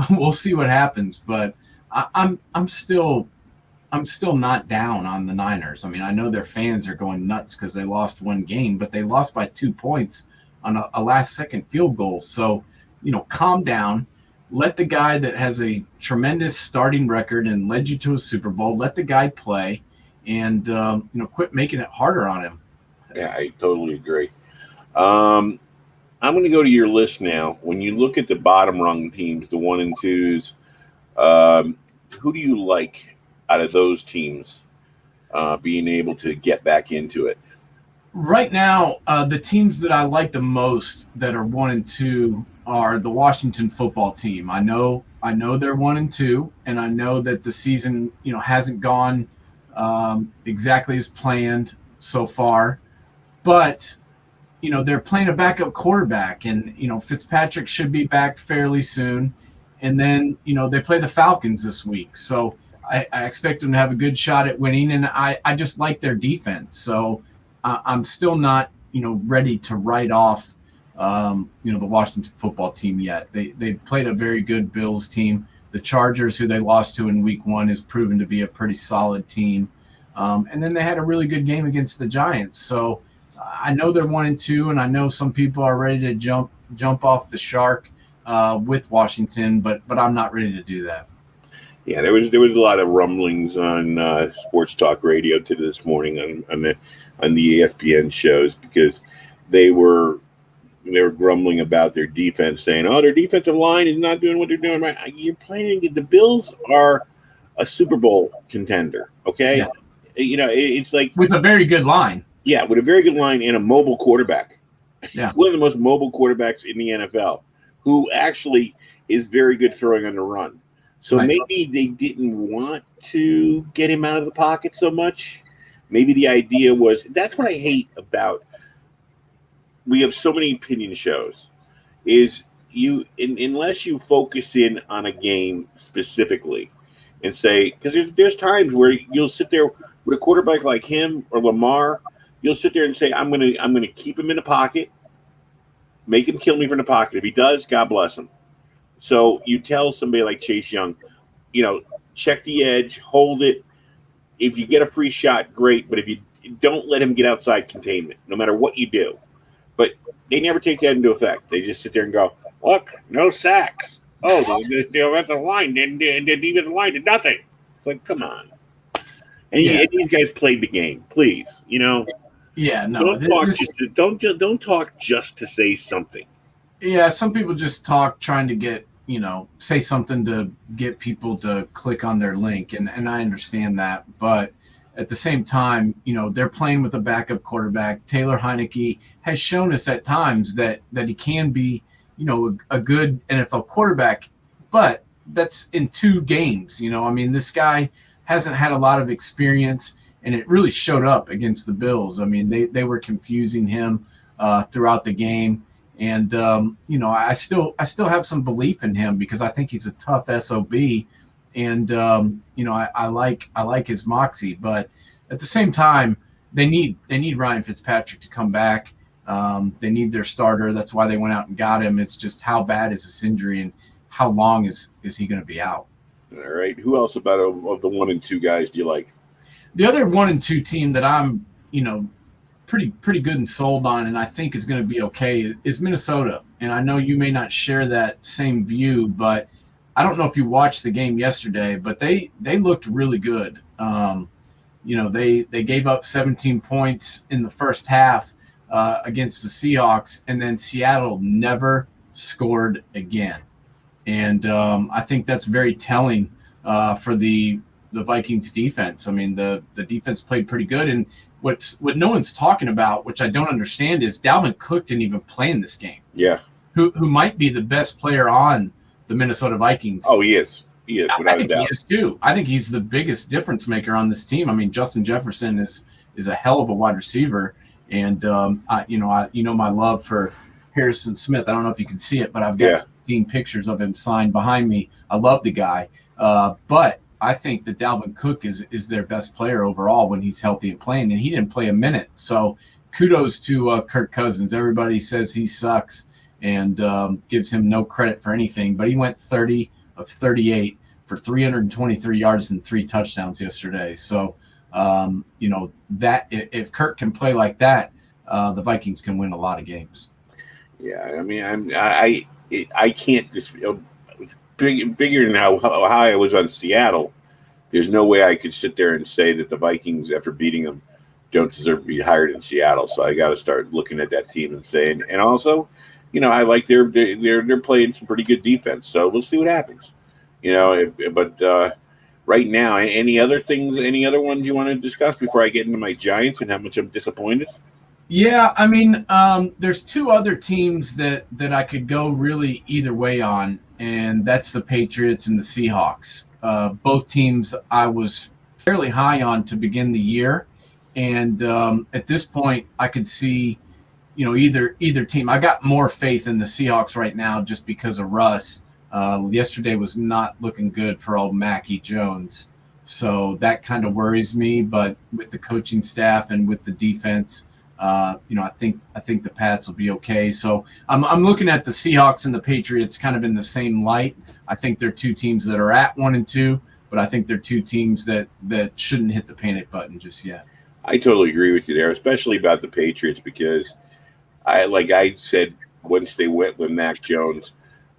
we'll see what happens. But I'm still not down on the Niners. I mean, I know their fans are going nuts because they lost one game, but they lost by 2 points on a last-second field goal. So, calm down. Let the guy that has a tremendous starting record and led you to a Super Bowl, let the guy play, and quit making it harder on him. Yeah, I totally agree. I'm going to go to your list now. When you look at the bottom rung teams, the 1 and 2s, who do you like out of those teams being able to get back into it? Right now, the teams that I like the most that are 1 and 2 are the Washington football team. I know they're 1 and 2, and I know that the season hasn't gone exactly as planned so far, but they're playing a backup quarterback, and Fitzpatrick should be back fairly soon, and then they play the Falcons this week, so I expect them to have a good shot at winning, and I just like their defense, so I'm still not ready to write off the Washington football team yet. They played a very good Bills team. The Chargers, who they lost to in week 1, has proven to be a pretty solid team. And then they had a really good game against the Giants. So I know they're 1 and 2, and I know some people are ready to jump off the shark with Washington, but I'm not ready to do that. Yeah, there was a lot of rumblings on Sports Talk Radio this morning on the ESPN shows because they were grumbling about their defense, saying, "Oh, their defensive line is not doing what they're doing right." You're playing. The Bills are a Super Bowl contender. Okay, yeah. It's like with a very good line. Yeah, with a very good line and a mobile quarterback. Yeah, one of the most mobile quarterbacks in the NFL, who actually is very good throwing on the run. So maybe they didn't want to get him out of the pocket so much. Maybe the idea was that's what I hate about. We have so many opinion shows. Is unless you focus in on a game specifically and say, because there's times where you'll sit there with a quarterback like him or Lamar, you'll sit there and say, I'm gonna keep him in the pocket, make him kill me from the pocket. If he does, God bless him. So you tell somebody like Chase Young, check the edge, hold it. If you get a free shot, great. But if you don't let him get outside containment, no matter what you do. But they never take that into effect. They just sit there and go, look, no sacks. Oh, the offensive line didn't even line did nothing. It's like, come on. And these guys played the game, please. Yeah, no. Don't talk just to say something. Yeah, some people just talk trying to get, say something to get people to click on their link. And I understand that. But at the same time, they're playing with a backup quarterback. Taylor Heineke has shown us at times that he can be, a good NFL quarterback. But that's in 2 games. This guy hasn't had a lot of experience, and it really showed up against the Bills. I mean, they were confusing him throughout the game. And, I still have some belief in him because I think he's a tough SOB. And, I like his moxie. But at the same time, they need Ryan Fitzpatrick to come back. They need their starter. That's why they went out and got him. It's just how bad is this injury and how long is he going to be out? All right. Who else of the 1 and 2 guys do you like? The other 1 and 2 team that I'm, pretty good and sold on, and I think is going to be okay, is Minnesota. And I know you may not share that same view, but I don't know if you watched the game yesterday, but they looked really good. They gave up 17 points in the first half against the Seahawks, and then Seattle never scored again. And I think that's very telling for the Vikings defense. I mean, the defense played pretty good, and what no one's talking about, which I don't understand, is Dalvin Cook didn't even play in this game. Yeah. Who might be the best player on the Minnesota Vikings. Oh, he is. He is. I think he is too. I think he's the biggest difference maker on this team. I mean, Justin Jefferson is a hell of a wide receiver, and my love for Harrison Smith. I don't know if you can see it, but I've got 15 pictures of him signed behind me. I love the guy, but I think that Dalvin Cook is their best player overall when he's healthy and playing, and he didn't play a minute. So kudos to Kirk Cousins. Everybody says he sucks and gives him no credit for anything, but he went 30 of 38 for 323 yards and 3 touchdowns yesterday. So, that if Kirk can play like that, the Vikings can win a lot of games. Yeah, I mean, I can't just figuring out how high I was on Seattle. There's no way I could sit there and say that the Vikings, after beating them, don't deserve to be higher than Seattle. So I got to start looking at that team and saying, and also, I like they're playing some pretty good defense. So we'll see what happens. But right now, any other ones you want to discuss before I get into my Giants and how much I'm disappointed? Yeah, I mean, there's 2 other teams that I could go really either way on, and that's the Patriots and the Seahawks. Both teams I was fairly high on to begin the year, and at this point, I could see, either team. I got more faith in the Seahawks right now just because of Russ. Yesterday was not looking good for old Mackie Jones, so that kind of worries me. But with the coaching staff and with the defense, I think the Pats will be okay. So I'm looking at the Seahawks and the Patriots kind of in the same light. I think they're 2 teams that are at 1 and 2, but I think they're 2 teams that shouldn't hit the panic button just yet. I totally agree with you there, especially about the Patriots, because I said once they went with Mac Jones,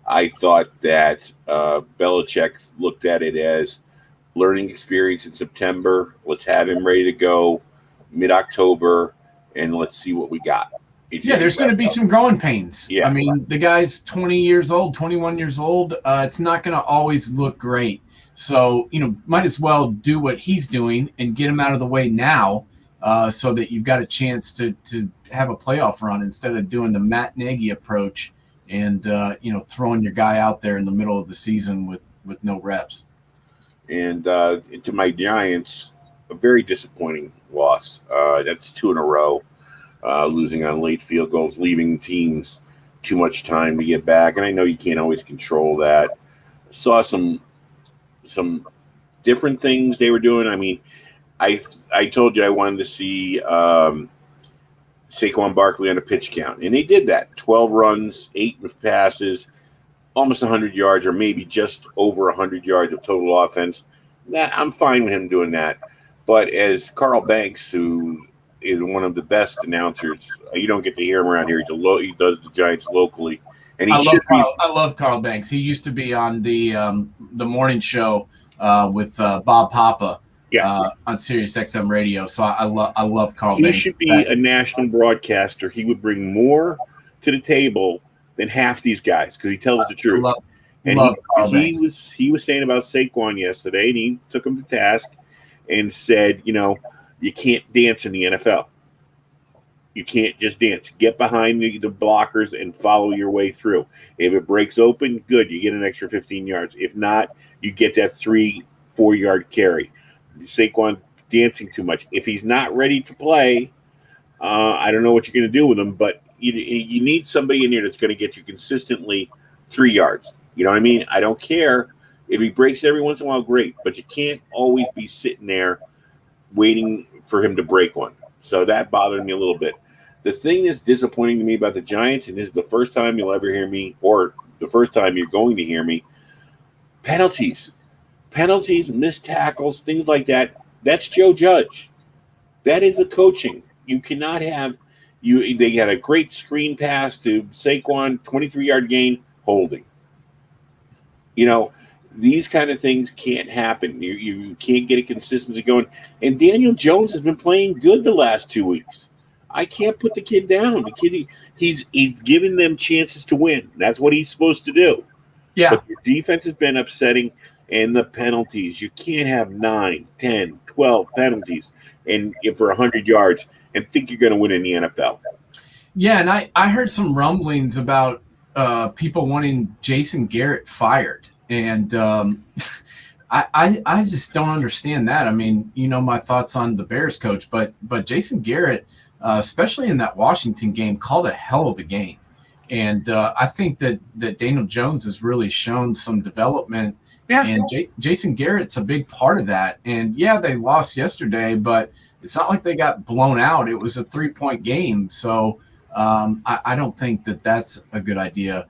I thought that Belichick looked at it as learning experience in September. Let's have him ready to go mid-October, and let's see what we got. There's going to be some growing pains. Yeah. I mean, the guy's 20 years old, 21 years old. It's not going to always look great. So, might as well do what he's doing and get him out of the way now so that you've got a chance to have a playoff run instead of doing the Matt Nagy approach and, throwing your guy out there in the middle of the season with no reps. And to my Giants, a very disappointing loss. That's 2 in a row, losing on late field goals, leaving teams too much time to get back. And I know you can't always control that. Saw some different things they were doing. I mean, I told you I wanted to see Saquon Barkley on a pitch count, and they did that. 12 runs, 8 passes, almost 100 yards, or maybe just over 100 yards of total offense. I'm fine with him doing that. But as Carl Banks, who is one of the best announcers, you don't get to hear him around here. He does the Giants locally, and I love Carl Banks. He used to be on the morning show with Bob Papa. On Sirius XM radio. So I love Carl Banks. He should be a national broadcaster. He would bring more to the table than half these guys because he tells the truth. He was saying about Saquon yesterday, and he took him to task and said, you can't dance in the NFL. You can't just dance. Get behind the blockers and follow your way through. If it breaks open, good. You get an extra 15 yards. If not, you get that 3-4 yard carry. Saquon dancing too much. If he's not ready to play, I don't know what you're going to do with him, but you need somebody in here that's going to get you consistently 3 yards. You know what I mean? I don't care. If he breaks every once in a while, great, but you can't always be sitting there waiting for him to break one. So that bothered me a little bit. The thing that's disappointing to me about the Giants, and this is the first time you'll ever hear me, or the first time you're going to hear me, penalties, missed tackles, things like that. That's Joe Judge. That is the coaching. You cannot have – they had a great screen pass to Saquon, 23-yard gain, holding. These kind of things can't happen. You can't get a consistency going. And Daniel Jones has been playing good the last 2 weeks. I can't put the kid down. The kid, he's giving them chances to win. That's what he's supposed to do. Yeah. But the defense has been upsetting, and the penalties. You can't have 9, 10, 12 penalties and for 100 yards and think you're going to win in the NFL. Yeah, and I heard some rumblings about people wanting Jason Garrett fired. And I just don't understand that. I mean, my thoughts on the Bears coach, but Jason Garrett, especially in that Washington game, called a hell of a game. And I think that Daniel Jones has really shown some development. Yeah. And Jason Garrett's a big part of that. And, yeah, they lost yesterday, but it's not like they got blown out. It was a 3-point game. So I don't think that that's a good idea.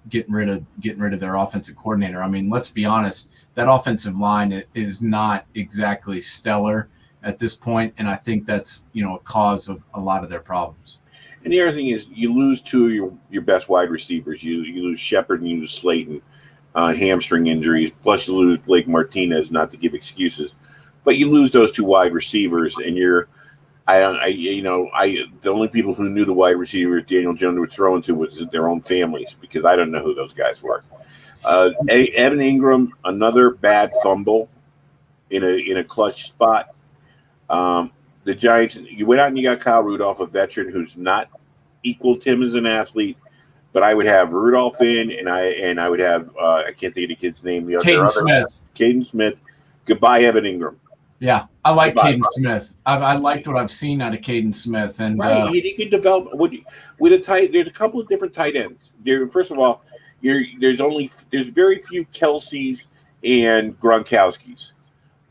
getting rid of their offensive coordinator. I mean, let's be honest, that offensive line is not exactly stellar at this point, and I think that's a cause of a lot of their problems. And the other thing is, you lose two of your best wide receivers. You lose Shepard and you lose Slayton on hamstring injuries. Plus, you lose Blake Martinez. Not to give excuses, but you lose those two wide receivers, and the only people who knew the wide receivers Daniel Jones was throwing to was their own families, because I don't know who those guys were. Evan Ingram, another bad fumble in a clutch spot. The Giants, you went out and you got Kyle Rudolph, a veteran who's not equal to him as an athlete, but I would have Rudolph in, and I would have I can't think of the kid's name. Caden Smith. Goodbye, Evan Ingram. Yeah, I like Caden Smith. I liked what I've seen out of Caden Smith, and he can develop with a tight. There's a couple of different tight ends. First of all, there's very few Kelseys and Gronkowskis.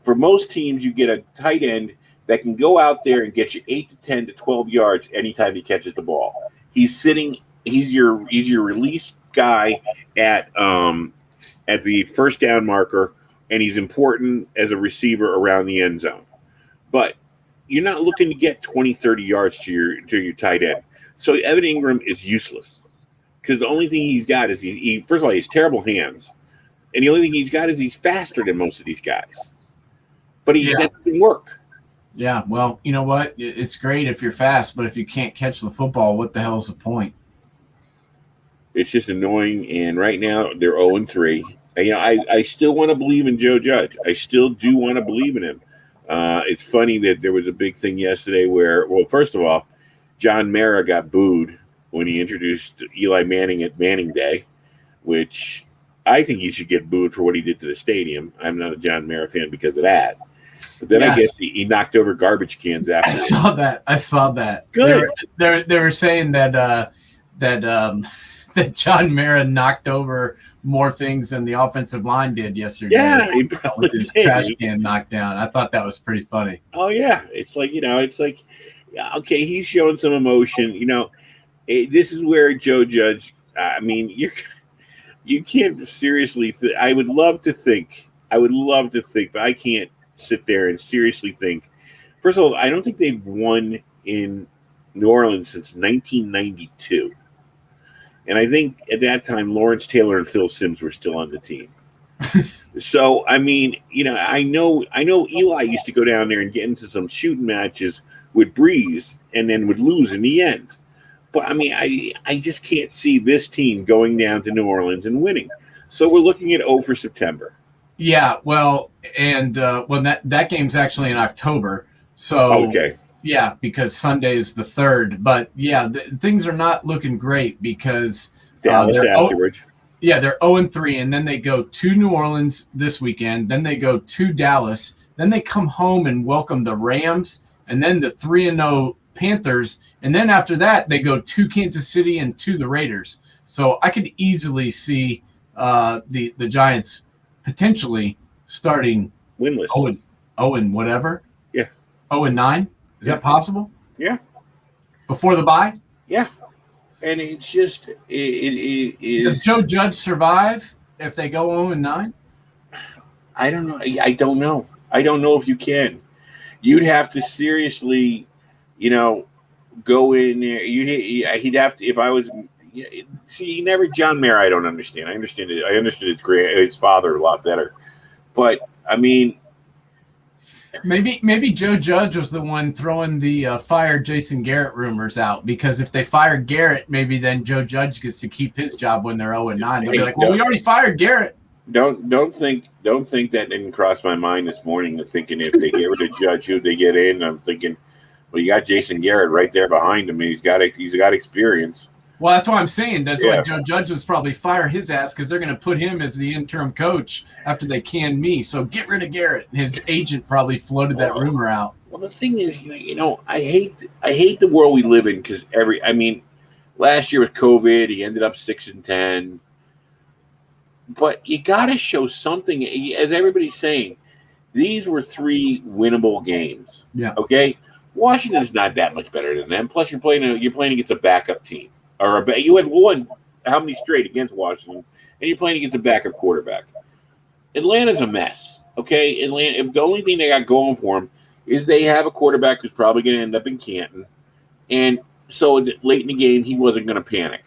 For most teams, you get a tight end that can go out there and get you 8 to 10 to 12 yards anytime he catches the ball. He's your release guy at the first down marker, and he's important as a receiver around the end zone. But you're not looking to get 20, 30 yards to your tight end. So Evan Ingram is useless, because the only thing he's got is he first of all, he has terrible hands, and the only thing he's got is he's faster than most of these guys. But that doesn't work. Yeah, well, you know what? It's great if you're fast, but if you can't catch the football, what the hell's the point? It's just annoying, and right now they're 0-3. I still want to believe in Joe Judge. I still do want to believe in him. It's funny that there was a big thing yesterday where, well, first of all, John Mara got booed when he introduced Eli Manning at Manning Day, which I think he should get booed for what he did to the stadium. I'm not a John Mara fan because of that. But then I guess he knocked over garbage cans after. I saw that. Good. They were saying that John Mara knocked over more things than the offensive line did yesterday. Yeah, he probably with his trash can knocked down. I thought that was pretty funny. Oh yeah, it's like okay, he's showing some emotion. This is where Joe Judge. I mean, you can't seriously. I would love to think, but I can't sit there and seriously think. First of all, I don't think they've won in New Orleans since 1992. And I think at that time, Lawrence Taylor and Phil Simms were still on the team. So, I mean, I know Eli used to go down there and get into some shooting matches with Breeze and then would lose in the end. But, I mean, I just can't see this team going down to New Orleans and winning. So we're looking at 0 for September. Yeah, well, and that game's actually in October. So okay. Yeah, because Sunday is the 3rd. But yeah, things are not looking great because Dallas afterwards. They're 0-3, and then they go to New Orleans this weekend. Then they go to Dallas. Then they come home and welcome the Rams, and then the 3-0 Panthers, and then after that they go to Kansas City and to the Raiders. So I could easily see the Giants potentially starting winless. 0 whatever. Yeah. 0-9. Is that possible? Yeah. Before the bye? Yeah. And it's just it is. Does Joe Judge survive if they go 0-9? I don't know. I don't know. I don't know if you can. You'd have to seriously, go in there. He'd have to. If I was, John Mayer. I don't understand. I understand it. I understood his father a lot better. But I mean, maybe Joe Judge was the one throwing the fire Jason Garrett rumors out, because if they fire Garrett, maybe then Joe Judge gets to keep his job when they're 0-9. They'll be like, well, we already fired Garrett. Don't think that didn't cross my mind this morning. Thinking if they get rid of Judge, who they get in, I'm thinking, well, you got Jason Garrett right there behind him. He's got experience. Well, that's what I'm saying. That's why Joe Judge was probably fire his ass, because they're going to put him as the interim coach after they can me. So get rid of Garrett. His agent probably floated that rumor out. Well, the thing is, I hate the world we live in, because last year with COVID, he ended up 6-10. But you got to show something. As everybody's saying, these were 3 winnable games. Yeah. Okay. Washington's not that much better than them. Plus, you're playing against a backup team. You had one how many straight against Washington, and you're playing against a backup quarterback. Atlanta's a mess. Okay, Atlanta. The only thing they got going for them is they have a quarterback who's probably going to end up in Canton, and so late in the game he wasn't going to panic.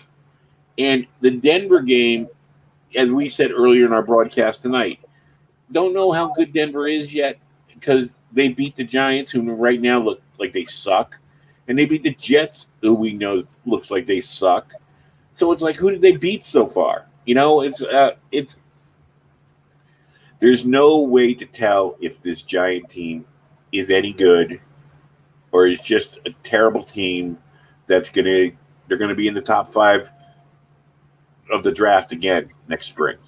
And the Denver game, as we said earlier in our broadcast tonight, don't know how good Denver is yet because they beat the Giants, who right now look like they suck, and they beat the Jets, who we know looks like they suck. So it's like, who did they beat so far? You know, it's. There's no way to tell if this Giant team is any good or is just a terrible team they're gonna be in the top 5 of the draft again next spring.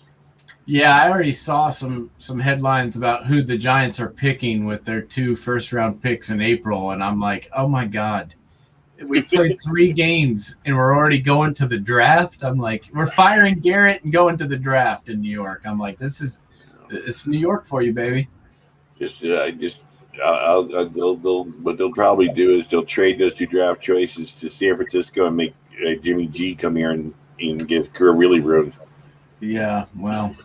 Yeah, I already saw some headlines about who the Giants are picking with their 2 first-round picks in April, and I'm like, oh my God. We played 3 games and we're already going to the draft. I'm like, we're firing Garrett and going to the draft in New York. I'm like, it's New York for you, baby. What they'll probably do is they'll trade those 2 draft choices to San Francisco and make Jimmy G come here and get his career really ruined. Yeah, well,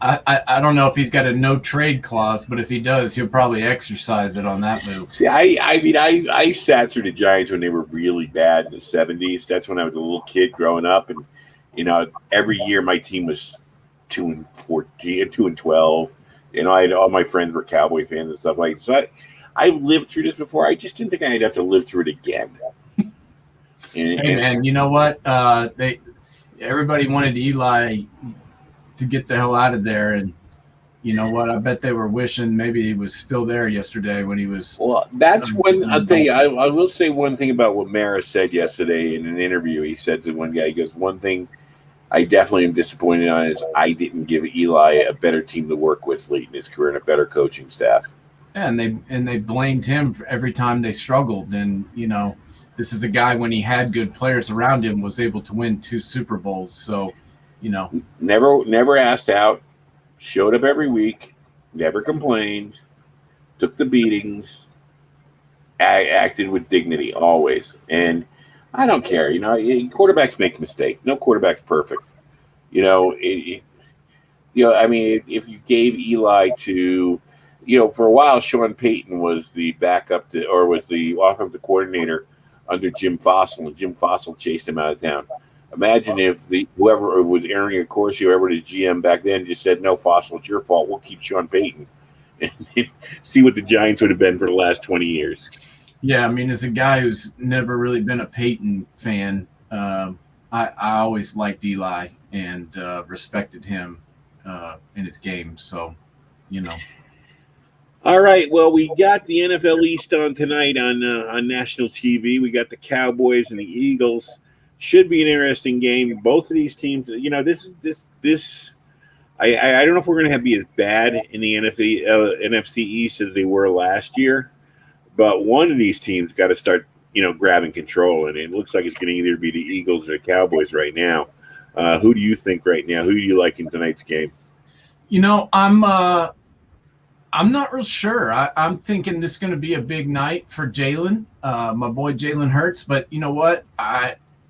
I don't know if he's got a no trade clause, but if he does, he'll probably exercise it on that move. See, I sat through the Giants when they were really bad in the 70s. That's when I was a little kid growing up, and every year my team was 2-14, 2-12. All my friends were Cowboy fans and stuff like that. So I lived through this before. I just didn't think I'd have to live through it again. Man, you know what? Everybody wanted Eli to get the hell out of there, and you know what? I bet they were wishing maybe he was still there yesterday when he was. Well, that's when I'll tell you. I will say one thing about what Mara said yesterday in an interview. He said to one guy, he goes, "One thing I definitely am disappointed on is I didn't give Eli a better team to work with late in his career and a better coaching staff." Yeah, and they blamed him for every time they struggled, and this is a guy, when he had good players around him, was able to win 2 Super Bowls. So, never asked out, showed up every week, never complained, took the beatings, acted with dignity always. And I don't care. Quarterbacks make mistakes. No quarterback's perfect. I mean, if you gave Eli to, for a while, Sean Payton was the backup or was the offensive coordinator under Jim Fossil, and Jim Fossil chased him out of town. Imagine if whoever was Aaron Accorsi, whoever the GM back then, just said, "No, Fossil, it's your fault. We'll keep Sean Payton," and see what the Giants would have been for the last 20 years. Yeah, I mean, as a guy who's never really been a Peyton fan, I always liked Eli and respected him in his game. So, All right, well, we got the NFL East on tonight on national TV. We got the Cowboys and the Eagles. Should be an interesting game. Both of these teams, this. I don't know if we're going to be as bad in the NFC East as they were last year, but one of these teams got to start, grabbing control, and it looks like it's going to either be the Eagles or the Cowboys right now. Who do you think right now? Who do you like in tonight's game? I'm not real sure. I'm thinking this is going to be a big night for Jalen, my boy Jalen Hurts. But you know what?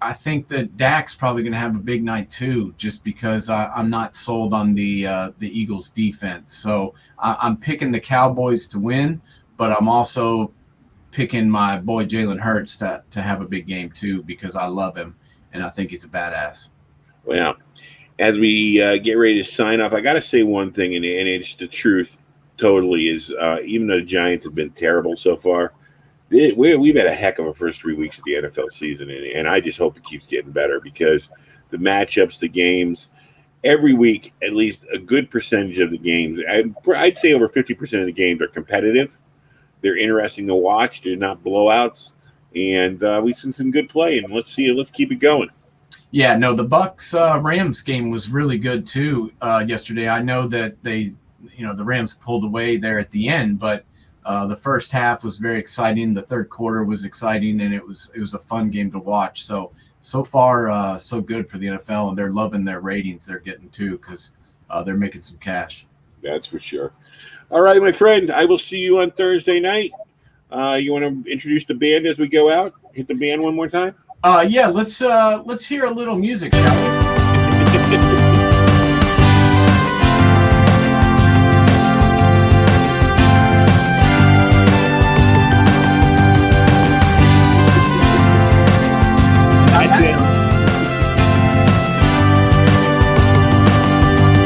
I think that Dak's probably going to have a big night too, just because I'm not sold on the Eagles defense. So I'm picking the Cowboys to win, but I'm also picking my boy Jalen Hurts to have a big game too, because I love him and I think he's a badass. Well, as we get ready to sign off, I got to say one thing, and it's the truth. Totally is. Even though the Giants have been terrible so far, we've had a heck of a first 3 weeks of the NFL season, and I just hope it keeps getting better because the matchups, the games, every week, at least a good percentage of the games, I'd say over 50% of the games are competitive. They're interesting to watch. They're not blowouts, and we've seen some good play, and let's keep it going. Yeah, no, the Bucks Rams game was really good too yesterday. I know that the Rams pulled away there at the end, but the first half was very exciting. The third quarter was exciting, and it was a fun game to watch. So far, so good for the NFL, and they're loving their ratings they're getting too because they're making some cash. That's for sure. All right, my friend, I will see you on Thursday night. You want to introduce the band as we go out? Hit the band one more time. Yeah, let's hear a little music, shall we?